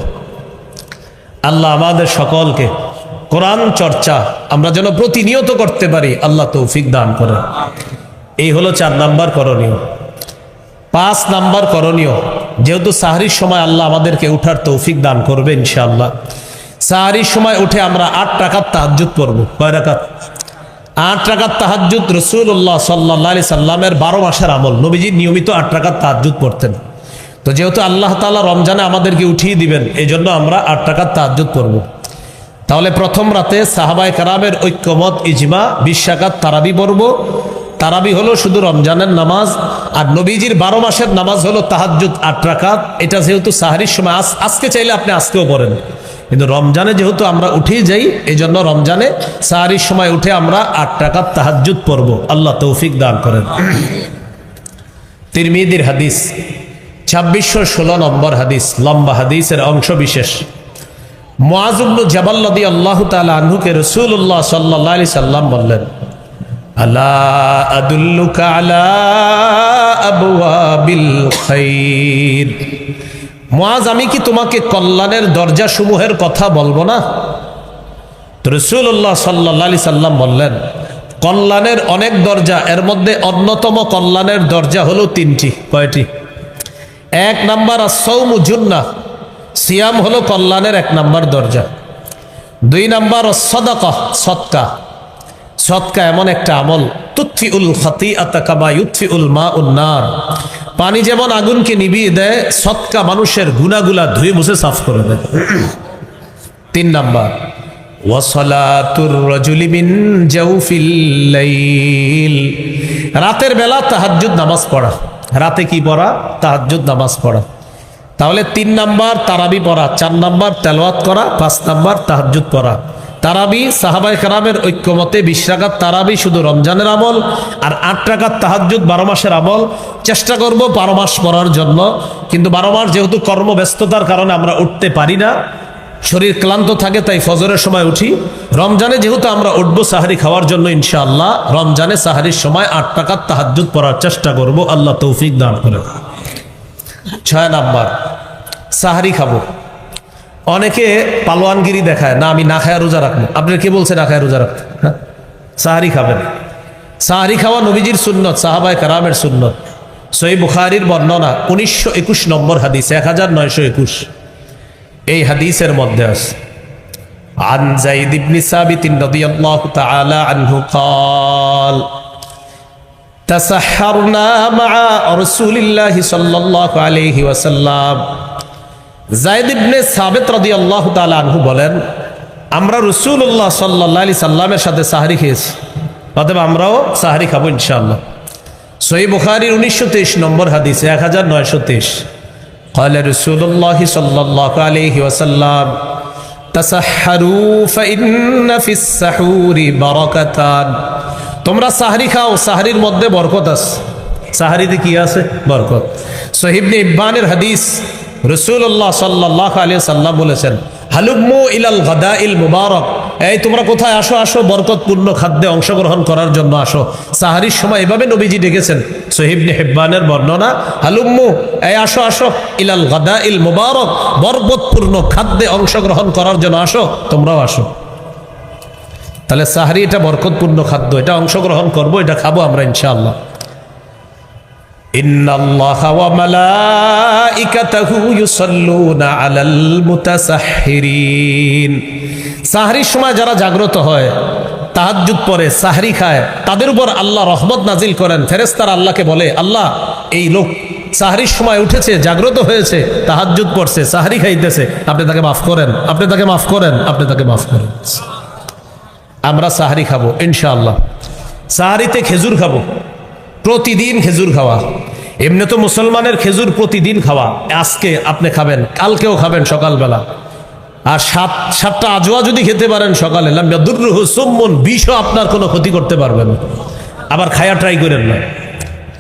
আল্লাহ আমাদের সকলকে কোরআন চর্চা আমরা যেন প্রতিনিয়ত করতে পারি, আল্লাহ তৌফিক দান করেন। এই হলো 4 নাম্বার করণীয়। 5 নাম্বার করণীয়, যেহেতু সাহরির সময় আল্লাহ আমাদেরকে উঠার তৌফিক দান করবে ইনশাআল্লাহ, সাহরির সময় উঠে আমরা 8 রাকাত তাহাজ্জুদ পড়ব। কয় রাকাত? 8 রাকাত তাহাজ্জুদ। রাসূলুল্লাহ সাল্লাল্লাহু আলাইহি সাল্লামের 12 মাসের আমল, নবীজি নিয়মিত 8 রাকাত তাহাজ্জুদ পড়তেন। তো যেহেতু আল্লাহ তাআলা রমজানে আমাদেরকে উঠিয়ে দিবেন, এই জন্য আমরা 8 রাকাত তাহাজ্জুদ পড়ব। তাহলে প্রথম রাতে সাহাবায়ে কেরামের ঐক্যমত, ইজমা, 20 রাকাত তারাবি পড়ব। তারাবি হলো শুধু রমজানের নামাজ, আর নবীজির 12 মাসের নামাজ হলো তাহাজ্জুদ 8 রাকাত। এটা যেহেতু সাহরির সময়, আজকে চাইলে আপনি আজকেও পড়েন, কিন্তু রমজানে যেহেতু আমরা উঠেই যাই, এই জন্য রমজানে সাহরির সময় উঠে আমরা 8 রাকাত তাহাজ্জুদ পড়ব। আল্লাহ তৌফিক দান করেন। তিরমিজির হাদিস 2616 নম্বর হাদিস, লম্বা হাদিসের অংশ বিশেষ। মুআয ইবনে জাবাল রাদিয়াল্লাহু তাআলা আনহুকে রাসূলুল্লাহ সাল্লাল্লাহু আলাইহি সাল্লাম বললেন, আলা আদুল্লুকা আলা আবওয়াবিল খাইর। মুআয, আমি কি তোমাকে কল্যাণের দরজা সমূহের কথা বলবো না? তো রাসূলুল্লাহ সাল্লাল্লাহু আলাইহি সাল্লাম বললেন, কল্যাণের অনেক দরজা, এর মধ্যে অন্যতম কল্যাণের দরজা হলো 3টি। কয়টি? এক নাম্বার as-সাওমু জুন্নাহ, সিয়াম হলো কল্যাণের এক নাম্বার দরজা। দুই নাম্বার as-সাদাকা, সদকা। সদকা এমন একটা আমল, তুতফিউল খাতিআতা কামা ইউতফিউল মাউন নার, পানি যেমন আগুনকে নিভিয়ে দেয়, সদকা মানুষের গুনাহগুলা ধুয়ে মুছে সাফ করে দেয়। তিন নাম্বার ওয়াসালাতুর রাজুলি মিন জাওফিল লাইল, রাতের বেলা তাহাজ্জুদ নামাজ পড়া। রাতে কি পড়া? তাহাজ্জুদ নামাজ পড়া। তাহলে 3 নাম্বার তারাবি পড়া, 4 নাম্বার তেলাওয়াত করা, 5 নাম্বার তাহাজ্জুদ পড়া। তারাবি সাহাবায়ে কেরামের ঐক্যমতে 20 রাকাত তারাবি শুধু রমজানের আমল, আর 8 রাকাত তাহাজ্জুদ 12 মাসের আমল। চেষ্টা করব 12 মাস পড়ার জন্য, কিন্তু 12 মাস যেহেতু কর্মব্যস্ততার কারণে আমরা উঠতে পারি না, শরীর ক্লান্ত থাকে, তাই ফজরের সময় উঠি। রমজানে যেহেতু আমরা উঠবো সাহারি খাওয়ার জন্য, ইনশাআল্লাহ রমজানে সাহারির সময় 8 রাকাত তাহাজ্জুদ পড়ার চেষ্টা করব, আল্লাহ তৌফিক দান করে। 6 নাম্বার সাহারি খাবো। অনেকে পালোয়ানগিরি দেখায়, না আমি না খায়া রোজা রাখবো। আপনার কে বলছে না খায়া রোজা রাখতে? হ্যাঁ, সাহারি খাবেন। সাহারি খাওয়া নবীজির সুন্নত, সাহাবায়ে কেরামের সুন্নত। সহিহ বুখারীর বর্ণনা 1921 নম্বর হাদিস, 1921 এই হাদিসের মধ্যে আছে, আন যায়েদ ইবনে সাবিত রাদিয়াল্লাহু তাআলা আনহু قال تسحرنا مع رسول الله صلى الله عليه وسلم। যায়েদ ইবনে সাবিত রাদিয়াল্লাহু তাআলা আনহু বলেন, আমরা রাসূলুল্লাহ সাল্লাল্লাহু আলাইহি সাল্লামের সাথে সাহরি খেয়েছি, অতএব আমরাও সাহরি খাবো ইনশাআল্লাহ। সহিহ বুখারীর 1923 নম্বর হাদিস, 1923 قال رسول الله صلى الله عليه وسلم تسحروا فإن في السحور بركتان। তোমরা সাহরি খাও, সাহরির মধ্যে বরকত আছে। সাহরিতে কি আছে? বরকত। সহিহ ইবনে ইব্বানের হাদিস, রাসূলুল্লাহ সাল্লাল্লাহু আলাইহি সাল্লাম বলেছেন, হালুম্মু ইলাল গাদাইল মুবারক, এই তোমরা কোথায় আসো, আসো বরকতপূর্ণ খাদ্যে অংশগ্রহণ করার জন্য আসো। সাহারির সময় এভাবে নবীজি ডেকেছেন, সহিহ ইবনে হিব্বানের বর্ণনা, হালুম্মু, এই আসো আসো, ইলাল গাদাইল মুবারক, বরকতপূর্ণ খাদ্যে অংশগ্রহণ করার জন্য আসো, তোমরাও আসো। তাহলে সাহারি এটা বরকতপূর্ণ খাদ্য, এটা অংশগ্রহণ করবো, এটা খাবো আমরা ইনশাআল্লাহ। ইন্নাল্লাহা ওয়া মালাইকাতাহু ইউসাল্লুনা আলাল মুতাসাহহিরিন। সাহরির সময় যারা জাগ্রত হয়, তাহাজ্জুদ পড়ে, সাহরি খায়, তাদের উপর আল্লাহ রহমত নাজিল করেন। ফেরেশতারা আল্লাহকে বলে, আল্লাহ এই লোক সাহরির সময় উঠেছে, জাগ্রত হয়েছে, তাহাজ্জুদ পড়ছে, সাহরি খাইতেছে, আপনি তাকে মাফ করেন, আপনি তাকে মাফ করেন, আপনি তাকে মাফ করেন। আমরা সাহরি খাবো ইনশাআল্লাহ। সাহরিতে খেজুর খাবো, প্রতিদিন খেজুর খাওয়া। এমনি তো মুসলমানের খেজুর প্রতিদিন খাওয়া, আজকে আপনি খাবেন, কালকেও খাবেন সকালবেলা। আর 7টা আজওয়া যদি খেতে পারেন সকালে, লাম ইয়াদুররুহু সুম্মুন, বিষও আপনার কোনো ক্ষতি করতে পারবেন না। আবার খায়া ট্রাই করেন না,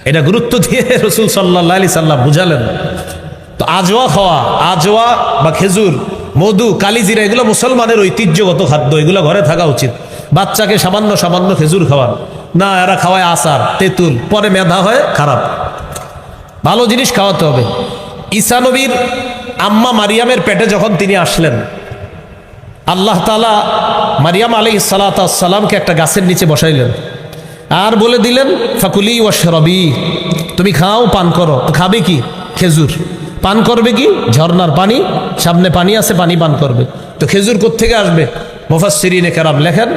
এটা গুরুত্ব দিয়ে রাসূল সাল্লাল্লাহু আলাইহি সাল্লাম বুঝালেন। তো আজওয়া খাওয়া, আজওয়া বা খেজুর, মধু, কালিজিরা, এগুলো মুসলমানের ঐতিহ্যগত খাদ্য, এগুলো ঘরে থাকা উচিত। বাচ্চাকে সামান্য সামান্য খেজুর খাওয়ান না, এরা খাওয়ায় আচার, তেঁতুল, পরে মেধা হয় খারাপ। ভালো জিনিস খাওয়াতে হবে। ঈসা নবীর আম্মা মারিয়ামের পেটে যখন তিনি আসলেন, আল্লাহ তাআলা মারিয়াম আলাইহিস সালাতু ওয়াস সালামকে একটা গাছের নিচে বসাইলেন, আর বলে দিলেন, ফাকুলি ওয়াশরাবি, তুমি খাও, পান করো। তো খাবে কি? খেজুর। পান করবে কি? ঝর্ণার পানি, সামনে পানি আছে, পানি পান করবে। তো খেজুর কোত্থেকে আসবে? মুফাসসিরিনে কেরাম লেখেন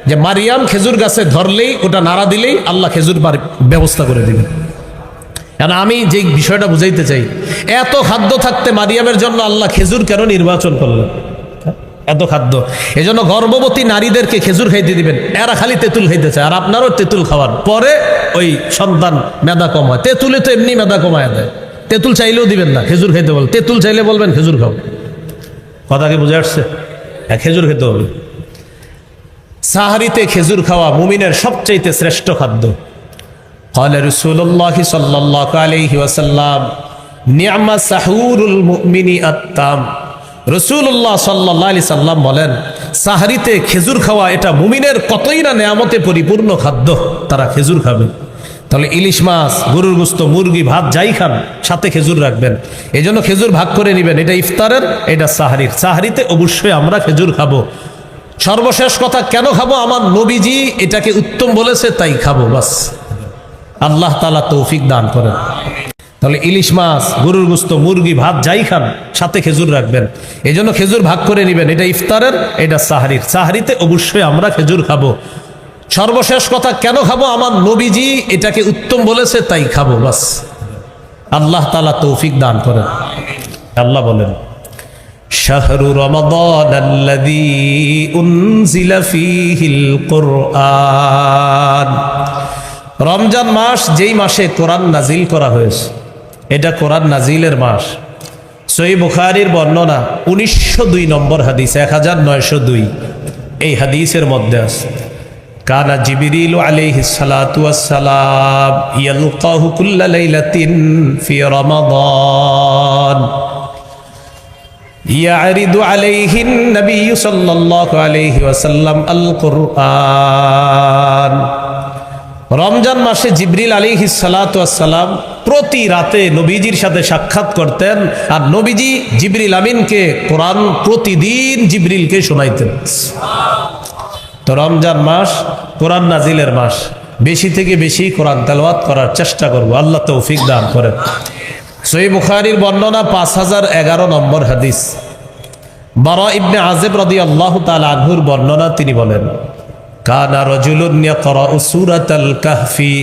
যে মারিয়াম খেজুর গাছে ধরলেই, ওটা নাড়া দিলেই আল্লাহ খেজুর ব্যবস্থা করে দিবেন। কারণ আমি যে বিষয়টা বুঝাইতে চাই, এত খাদ্য থাকতে মারিয়ামের জন্য আল্লাহ খেজুর কেন নির্বাচন করলেন? এত খাদ্য, এজন্য গর্ভবতী নারীদেরকে খেজুর খাইতে দিবেন। এরা খালি তেঁতুল খাইতে চায়, আর আপনারও তেঁতুল খাওয়ার পরে ওই সন্তান মেধা কম হয়। তেঁতুলে তো এমনি মেধা কমায় দেয়, তেঁতুল চাইলেও দিবেন না, খেজুর খাইতে বল। তেঁতুল চাইলে বলবেন খেজুর খাও। কথা কি বুঝে আসছে? হ্যাঁ, খেজুর খেতে হবে। সাহারিতে খেজুর খাওয়া মুমিনের সবচাইতে শ্রেষ্ঠ খাদ্য। قال رسول الله صلى الله عليه وسلم نعم سحور المؤمن التام। রাসূলুল্লাহ সাল্লাল্লাহু আলাইহি সাল্লাম বলেন, সাহারিতে খেজুর খাওয়া এটা মুমিনের কতই না নেয়ামতে পরিপূর্ণ খাদ্য, তারা খেজুর খাবে। তাহলে ইলিশ মাছ, গরুর গোশত, মুরগি, ভাত যাই খান, সাথে খেজুর রাখবেন। এই জন্য খেজুর ভাগ করে নেবেন, এটা ইফতারের, এটা সাহারির। সাহারিতে অবশ্যই আমরা খেজুর খাবো। সর্বশেষ কথা, কেন খাবো? আমার নবীজি এটাকে উত্তম বলেছে, তাই খাবো, বাস। আল্লাহ তাআলা তৌফিক দান করেন। তাহলে ইলিশ মাছ, গরুর গোস্ত, মুরগি, ভাত যাই খান, সাথে খেজুর রাখবেন। এই জন্য খেজুর ভাগ করে নেবেন, এটা ইফতারের, এটা সাহারির। সাহারিতে অবশ্যই আমরা খেজুর খাবো। সর্বশেষ কথা, কেন খাবো? আমার নবীজি এটাকে উত্তম বলেছে, তাই খাবো, বাস। আল্লাহ তাআলা তৌফিক দান করেন। আল্লাহ বলেন, শাহরু রমাদানাল্লাযী উনজিলা ফীহিল কুরআন। রমজান মাস, যেই মাসে কোরআন নাজিল করা হয়েছে, এটা কোরআন নাজিলের মাস। সহিহ বুখারীর বর্ণনা 1902 নম্বর হাদিস, 1902, এই হাদিসের মধ্যে আছে, কানা জিবরিল আলাইহিস সালাতু ওয়াস সালাম ইয়ালকাহু কুল্লা লাইলাতিন ফি রমাদান ইয়ারিদু আলাইহিন নবী সাল্লাল্লাহু আলাইহি ওয়াসাল্লাম আল কুরআন। রমজান মাসে জিবরিল আলাইহিস সালাতু ওয়াস সালাম প্রতি রাতে নবীজির সাথে সাক্ষাৎ করতেন, আর নবীজি জিবরিল আমিনকে কোরআন প্রতিদিন জিবরিলকে শোনাইতেন। তো রমজান মাস কোরআন নাজিলের মাস, বেশি থেকে বেশি কোরআন তেলাওয়াত করার চেষ্টা করব, আল্লাহ তৌফিক দান করেন। সহিহ বুখারীর বর্ণনা 5011 নম্বর হাদিস, বারা ইবনে আযিব রাদিয়াল্লাহু তাআলা আনহুর বর্ণনা, তিনি বলেন, কানা রাজুলুন ইয়াকরাউ সূরাতাল কাহফি।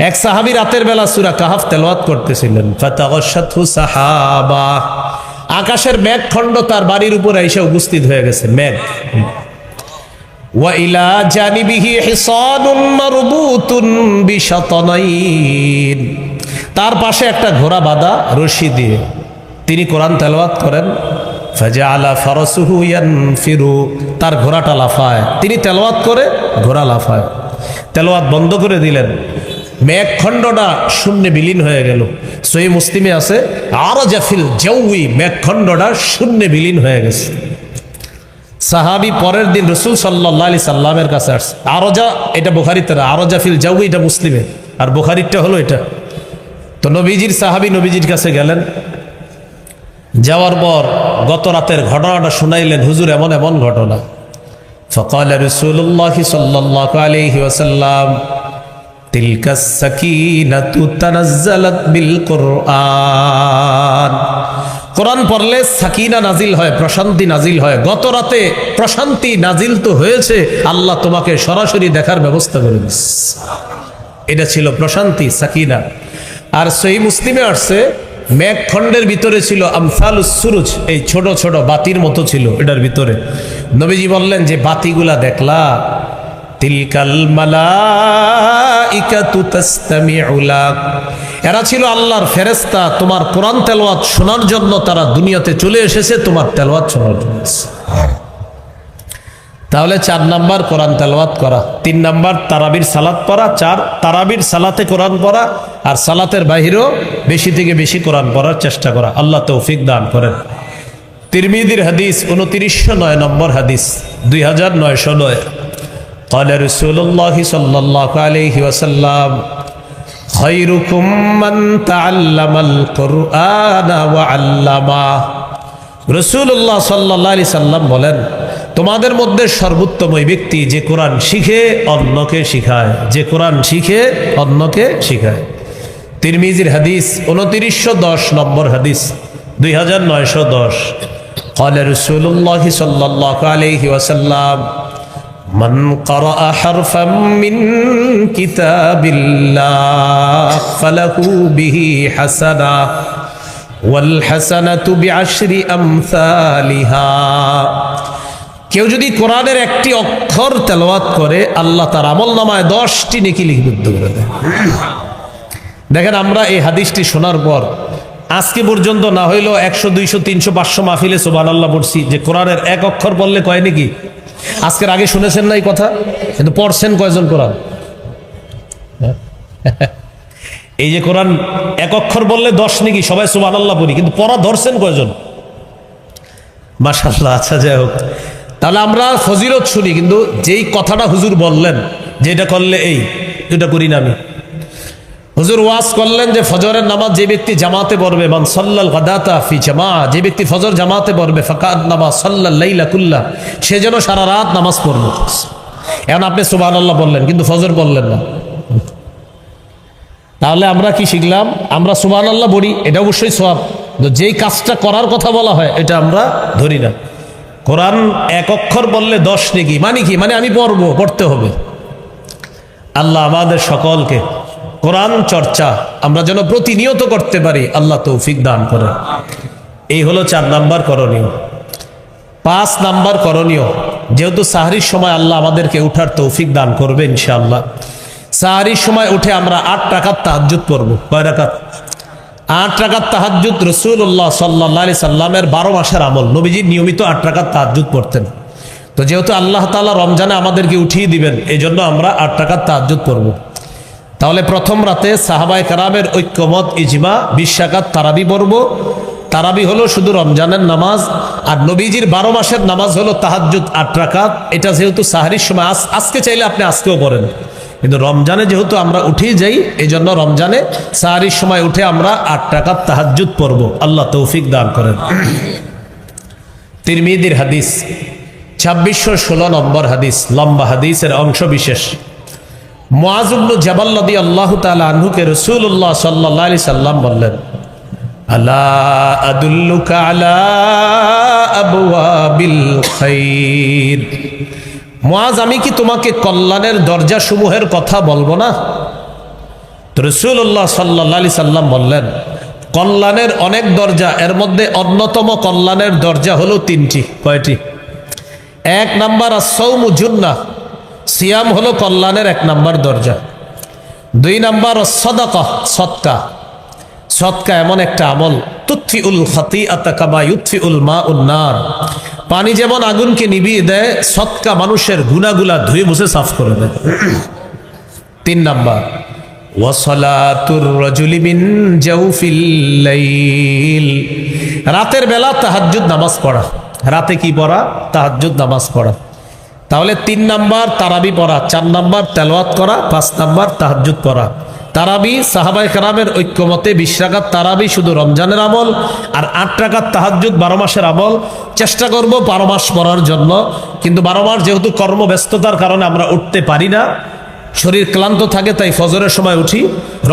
এক সাহাবী রাতের বেলা সূরা কাহফ তেলাওয়াত করতেছিলেন। ফাতাগাশাতহু সাহাবা, আকাশের মেঘখণ্ড তার বাড়ির উপরে এসে উপস্থিত হয়ে গেছে, মেঘ। ওয়া ইলা জানিবিহি হিসানুন মারবুতুন বিশাতানাইন, তার পাশে একটা ঘোড়া বাঁধা রশি দিয়ে। তিনি কোরআন তেলাওয়াত করেন। ফাজাআলা ফারাসুহু ইয়ানফিরু, তার ঘোড়াটা লাফায়। তিনি তেলাওয়াত করে, ঘোড়া লাফায়। তেলাওয়াত বন্ধ করে দিলেন, মেঘখণ্ডটা শূন্যে বিলীন হয়ে গেল। সহিহ মুসলিমে আছে, আরজা ফিল জাওয়ি, মেঘখণ্ডটা শূন্যে বিলীন হয়ে গেছে। সাহাবী পরের দিন রাসূল সাল্লাল্লাহু আলাইহি সাল্লামের কাছে আসছে। আরজা, এটা বুখারীতে না, আরজা ফিল জাওয়ি এটা মুসলিমে, আর বুখারীরটা হলো এটা। তো নবীজির সাহাবী নবীজির কাছে গেলেন, যাওয়ার পর গত রাতের ঘটনাটা শুনাইলেন, হুজুর এমন এমন ঘটনা। ফাকালা রাসূলুল্লাহ সাল্লাল্লাহু আলাইহি ওয়াসাল্লাম, তিলকা সাকিনাতু তানাজ্জালাত বিল কুরআন। কোরআন পড়লে সাকিনা নাজিল হয়, প্রশান্তি নাজিল হয়। গত রাতে প্রশান্তি নাজিল তো হয়েছে, আল্লাহ তোমাকে সরাসরি দেখার ব্যবস্থা করে দিয়েছে। এটা ছিল প্রশান্তি, সাকিনা। আর সহিহ মুসলিমে আসছে, মেঘখণ্ডের ভিতরে ছিল আমসালুস সুরুজ, এই ছোট ছোট বাতির মতো ছিল এটার ভিতরে। নবীজি বললেন যে বাতিগুলা দেখলা, তিলকাল মালাইকাতু তাসতামিউ লাক, এরা ছিল আল্লাহর ফেরেশতা, তোমার কোরআন তেলাওয়াত শোনার জন্য তারা দুনিয়াতে চলে এসেছে, তোমার তেলাওয়াত শোনার জন্য। তাহলে 4 নাম্বার কোরআন তেলাওয়াত করা, 3 নাম্বার তারাবির সালাত পড়া, 4 তারাবির সালাতে কোরআন পড়া, আর সালাতের বাহিরেও বেশি থেকে বেশি কোরআন পড়ার চেষ্টা করা। আল্লাহ তৌফিক দান করেন। তিরমিজির হাদিস 2909 নম্বর হাদিস, 2909। قال رسول الله صلى الله عليه وسلم خيركم من تعلم القرآن وعلمه। রাসূলুল্লাহ সাল্লাল্লাহু আলাইহি সাল্লাম বলেন, তোমাদের মধ্যে সর্বোত্তম ওই ব্যক্তি যে কোরআন শিখে অন্যকে শিখায়, যে কোরআন শিখে অন্যকে শিখায়। তিরমিজির হাদিস 2910 নম্বর হাদিস, 2910। قال رسول الله صلى الله عليه وسلم من قرأ حرفا من كتاب الله فله به حسنة والحسنة بعشر أمثالها। কেউ যদি কোরআনের একটি অক্ষর তেলাওয়াত করে, আল্লাহ তার আমলনামায় 10টি নেকি লিপিবদ্ধ করে দেয়। দেখেন, আমরা এই হাদিসটি শোনার পর আজকে পর্যন্ত না হইলেও 100, 200, 300, 500 মাহফিলে সুবহানাল্লাহ পড়ছি যে কোরআনের এক অক্ষর বললে কয় নাকি। আজকের আগে শুনেছেন না এই কথা? কিন্তু পড়ছেন কয়জন কোরআন? এই যে কোরআন এক অক্ষর বললে 10 নাকি, সবাই সুবহানাল্লাহ পড়ি, কিন্তু পড়া ধরছেন কয়জন? মাশাআল্লাহ। আচ্ছা, যাই হোক, তাহলে আমরা ফজিলত শুনি, কিন্তু যেই কথাটা হুজুর বললেন যে এটা করলে এই, এটা করি না আমি। হুজুর ওয়াজ করলেন যে ফজরের নামাজ যে ব্যক্তি জামাতে পড়বে, মান সাল্লাল গাদাতা ফি জামাআ, যে ব্যক্তি ফজর জামাতে পড়বে, ফাকান্নামা সাল্লাল লাইলা কুল্লা, সে যেন সারা রাত নামাজ পড়বে। এখন আপনি সুবহানাল্লাহ বললেন কিন্তু ফজর বললেন না, তাহলে আমরা কি শিখলাম? আমরা সুবহানাল্লাহ বলি, এটা অবশ্যই সওয়াব, কিন্তু যেই কাজটা করার কথা বলা হয় এটা আমরা ধরি না। কোরআন এক অক্ষর বললে 10 নেকি, মানে কি? মানে আমি পড়তে হবে। আল্লাহ আমাদের সকলকে কোরআন চর্চা আমরা যেন প্রতিনিয়ত করতে পারি, আল্লাহ তৌফিক দান করে। এই হলো 4 নাম্বার করণীয়। 5 নাম্বার করণীয়, যেহেতু সাহরির সময় আল্লাহ আমাদেরকে উঠার তৌফিক দান করবে ইনশাআল্লাহ, সাহরির সময় উঠে আমরা 8 রাকাত তাহাজ্জুদ পড়ব। কয় রাকাত? 8 রাকাত তাহাজ্জুদ। রাসূলুল্লাহ সাল্লাল্লাহু আলাইহি সাল্লামের 12 মাসের আমল, নবীজি নিয়মিত 8 রাকাত তাহাজ্জুদ পড়তেন। তো যেহেতু আল্লাহ তাআলা রমজানে আমাদেরকে উঠিয়ে দিবেন, এই জন্য আমরা 8 রাকাত তাহাজ্জুদ পড়ব। তাহলে প্রথম রাতে সাহাবায়ে কেরামের ঐক্যমত ইজমা 20 রাকাত তারাবি পড়ব। তারাবি হলো শুধু রমজানের নামাজ, আর নবীজির 12 মাসের নামাজ হলো তাহাজ্জুদ 8 রাকাত। এটা যেহেতু সাহরির সময়, আজকে চাইলে আপনি আজকেও পড়েন, কিন্তু রমজানে যেহেতু আমরা উঠেই যাই, এই জন্য রমজানে সাহরির সময় উঠে আমরা 8 রাকাত তাহাজ্জুদ পড়ব। আল্লাহ তৌফিক দান করেন। তিরমিজির হাদিস 2616 নম্বর হাদিস, লম্বা হাদিসের অংশ বিশেষ। মুআজ ইবনে জাবাল রাদিয়াল্লাহু তাআলা আনহুকে রাসূলুল্লাহ সাল্লাল্লাহু আলাইহি সাল্লাম বললেন, আলা আদুল্লুকা আলা আবওয়াবিল খাইর। মুআজ, আমি কি তোমাকে কল্যাণের দরজা সমূহের কথা বলবো না? তো রাসূলুল্লাহ সাল্লাল্লাহু আলাইহি সাল্লাম বললেন, কল্যাণের অনেক দরজা, এর মধ্যে অন্যতম কল্যাণের দরজা হলো 3টি। কয়টি? 1 নাম্বার আস-সাওমু জুন্নাহ, সিয়াম হলো কল্যাণের 1 নাম্বার দরজা। 2 নাম্বার আস-সাদাকাহ, সদকা। সদকা এমন একটা আমল, তুতফিউল খাতিআতা কামা ইউতফিউল মাউন নার, পানি যেমন আগুনকে নিভিয়ে দেয়, সদকা মানুষের গুনাহগুলা ধুয়ে মুছে সাফ করে দেয়। 3 নাম্বার ওয়াসালাতুর রাজুলি মিন জাওফিল লাইল, রাতের বেলা তাহাজ্জুদ নামাজ পড়া। রাতে কি পড়া? তাহাজ্জুদ নামাজ পড়া। তাহলে 3 নাম্বার তারাবি পড়া, 4 নাম্বার তেলাওয়াত করা, 5 নাম্বার তাহাজ্জুদ পড়া। তারাবি সাহাবায়ে কেরামের ঐক্যমতে 20 রাকাত তারাবি শুধু রমজানের আমল, আর 8 রাকাত তাহাজ্জুদ 12 মাসের আমল। চেষ্টা করব 12 মাস পড়ার জন্য, কিন্তু 12 মাস যেহেতু কর্মব্যস্ততার কারণে আমরা উঠতে পারি না, শরীর ক্লান্ত থাকে, তাই ফজরের সময় উঠি।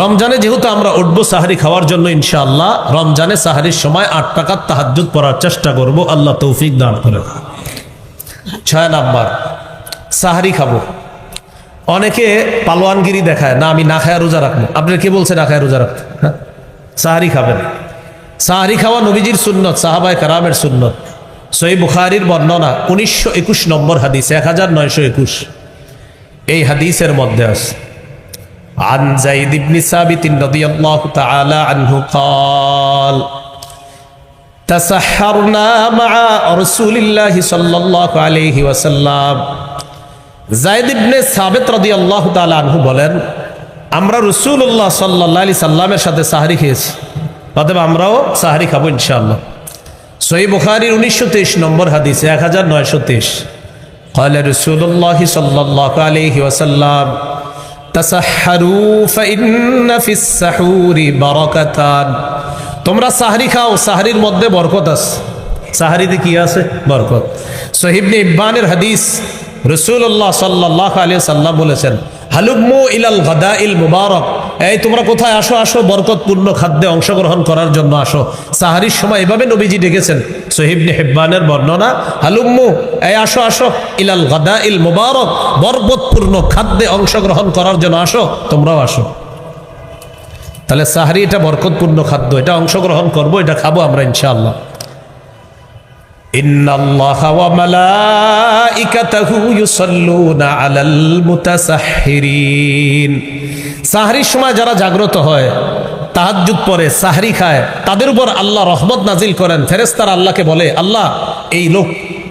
রমজানে যেহেতু আমরা উঠবো সাহারি খাওয়ার জন্য ইনশাআল্লাহ, রমজানে সাহারির সময় 8 রাকাত তাহাজ্জুদ পড়ার চেষ্টা করব। আল্লাহ তৌফিক দান করেন। 6 নাম্বার সাহারি খাবো। অনেকে পালোয়ানগিরি দেখায়, না আমি না খায়া রোজা রাখবো। আপনার কে বলছে না খায়া রোজা রাখতে? হ্যাঁ, সাহারি খাবেন। সাহারি খাওয়া নবীজির সুন্নত, সাহাবায়ে কেরামের সুন্নত। সহিহ বুখারীর বর্ণনা 1921 নম্বর হাদিস, 1921। এই হাদিসের মধ্যে আছে, আন যায়েদ ইবনে সাবিত রাদিয়াল্লাহু তাআলা আনহু قال تسحرنا مع رسول الله صلى الله عليه وسلم। যায়েদ ইবনে সাবিত রাদিয়াল্লাহু তাআলা আনহু বলেন, আমরা রাসূলুল্লাহ সাল্লাল্লাহু আলাইহি সাল্লামের সাথে সাহরি খেয়েছি, অতএব আমরাও সাহরি খাবো ইনশাআল্লাহ। সহিহ বুখারীর 1923 নম্বর হাদিস, 1923। قال رسول الله صلى الله عليه وسلم تسحروا فإن في السحور بركتان। তোমরা সাহরি খাও, সাহরির মধ্যে বরকত আছে। সাহরিতে কি আছে? বরকত। সহিহ ইবনে ইব্বানের হাদিস, রাসূলুল্লাহ সাল্লাল্লাহু আলাইহি ওয়াসাল্লাম বলেছেন, হালুম্মু ইলাল গাদাইল মুবারক, এই তোমরা কোথায়? আসো আসো, বরকতপূর্ণ খাদ্যে অংশগ্রহণ করার জন্য আসো। সাহরির সময় এভাবে নবীজি ডেকেছেন, সহিহ ইবনে হিব্বানের বর্ণনা, হালুম্মু, এই আসো আসো, ইলাল গাদাইল মুবারক, বরকতপূর্ণ খাদ্যে অংশগ্রহণ করার জন্য আসো, তোমরাও আসো। তাহলে সাহরি এটা বরকতপূর্ণ খাদ্য, এটা অংশগ্রহণ করব, এটা খাবো আমরা ইনশাআল্লাহ। ইন্নাল্লাহা ওয়া মালাইকাতাহু ইউসাল্লুনা আলাল মুতাসাহহিরিন। সাহরির সময় যারা জাগ্রত হয়, তাহাজ্জুদ পড়ে, সাহরি খায়, তাদের উপর আল্লাহ রহমত নাজিল করেন। ফেরেশতারা আল্লাহকে বলে, আল্লাহ এই লোক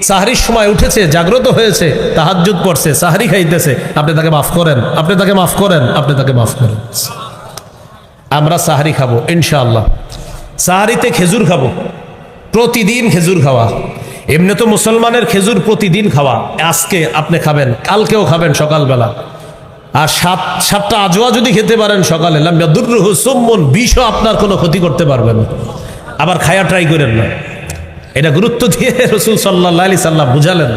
সাহরির সময় উঠেছে, জাগ্রত হয়েছে, তাহাজ্জুদ পড়ছে, সাহরি খাইতেছে, আপনি তাকে মাফ করেন, আপনি তাকে মাফ করেন, আপনি তাকে মাফ করেন। আমরা সাহরি খাবো ইনশাআল্লাহ। সাহরিতে খেজুর খাবো, প্রতিদিন খেজুর খাওয়া। এমনি তো মুসলমানের খেজুর প্রতিদিন খাওয়া, আজকে আপনি খাবেন, কালকেও খাবেন সকালবেলা। আর 7টা আজওয়া যদি খেতে পারেন সকালে, লাম ইয়াদুররুহু সুম্মুন, বিষও আপনার কোনো ক্ষতি করতে পারবে না। আবার খায়া ট্রাই করেন না, এটা গুরুত্ব দিয়ে রাসূল সাল্লাল্লাহু আলাইহি সাল্লাম বুঝালেন।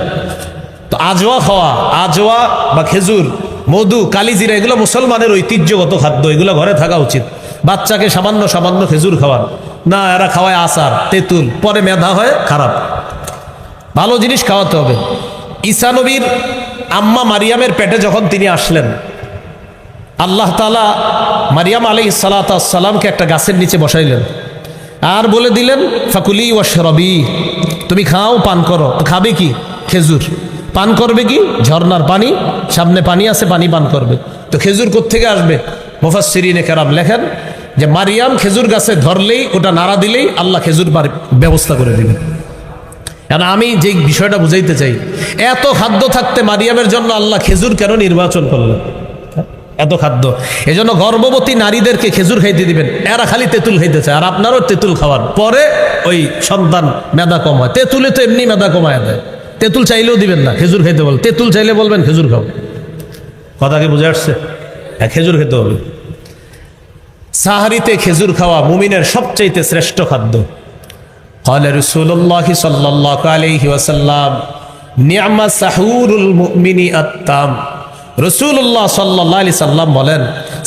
তো আজওয়া খাওয়া, আজওয়া বা খেজুর মধু, কালিজিরা, এগুলো মুসলমানের ঐতিহ্যগত খাদ্য, এগুলো ঘরে থাকা উচিত। বাচ্চাকে সামান্য সামান্য খেজুর খাওয়ান না, এরা খাওয়ায় আচার, তেঁতুল, পরে মেধা হয় খারাপ। ভালো জিনিস খাওয়াতে হবে। ঈসা নবীর আম্মা মারিয়ামের পেটে যখন তিনি আসলেন, আল্লাহ তাআলা মারিয়াম আলাইহিস সালামকে একটা গাছের নিচে বসাইলেন আর বলে দিলেন ফাকুলি ওয়াশরাবি, তুমি খাও, পান করো। তো খাবে কি? খেজুর। পান করবে কি? ঝর্ণার পানি, সামনে পানি আছে, পানি পান করবে। তো খেজুর কোত্থেকে আসবে? মুফাসসিরিনে কেরাম লেখেন যে মারিয়াম খেজুর গাছে ধরলেই, ওটা নাড়া দিলেই আল্লাহ খেজুর ব্যবস্থা করে দিবেন। কারণ আমি যে বিষয়টা বুঝাইতে চাই, এত খাদ্য থাকতে মারিয়ামের জন্য আল্লাহ খেজুর কেন নির্বাচন করলেন? এত খাদ্য, এজন্য গর্ভবতী নারীদেরকে খেজুর খাইতে দিবেন। এরা খালি তেঁতুল খাইতে চায়, আর আপনারও তেঁতুল খাওয়ান, পরে ওই সন্তান মেধা কম হয়। তেঁতুলে তো এমনি মেধা কমায় দেয়। তেঁতুল চাইলেও দিবেন না, খেজুর খাইতে বল। তেঁতুল চাইলে বলবেন খেজুর খাও। কথা কি বুঝে আসছে? হ্যাঁ, খেজুর খেতে হবে। সাহারিতে খেজুর খাওয়া মুমিনের সবচাইতে শ্রেষ্ঠ খাদ্য। قال رسول الله صلى الله عليه وسلم نعم سحور المؤمن التام। রাসূলুল্লাহ সাল্লাল্লাহু আলাইহি সাল্লাম বলেন,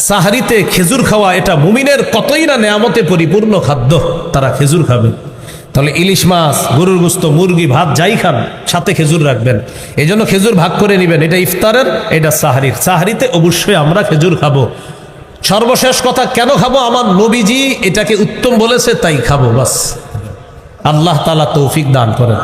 সাহারিতে খেজুর খাওয়া এটা মুমিনের কতই না নেয়ামতে পরিপূর্ণ খাদ্য, তারা খেজুর খাবে। তাহলে ইলিশ মাছ, গরুর গোশত, মুরগি, ভাত যাই খান, সাথে খেজুর রাখবেন। এই জন্য খেজুর ভাগ করে নেবেন, এটা ইফতারের, এটা সাহারির। সাহারিতে অবশ্যই আমরা খেজুর খাবো। সর্বশেষ কথা, কেন খাবো? আমার নবীজি এটাকে উত্তম বলেছে, তাই খাবো, বাস। আল্লাহ তাআলা তৌফিক দান করেন।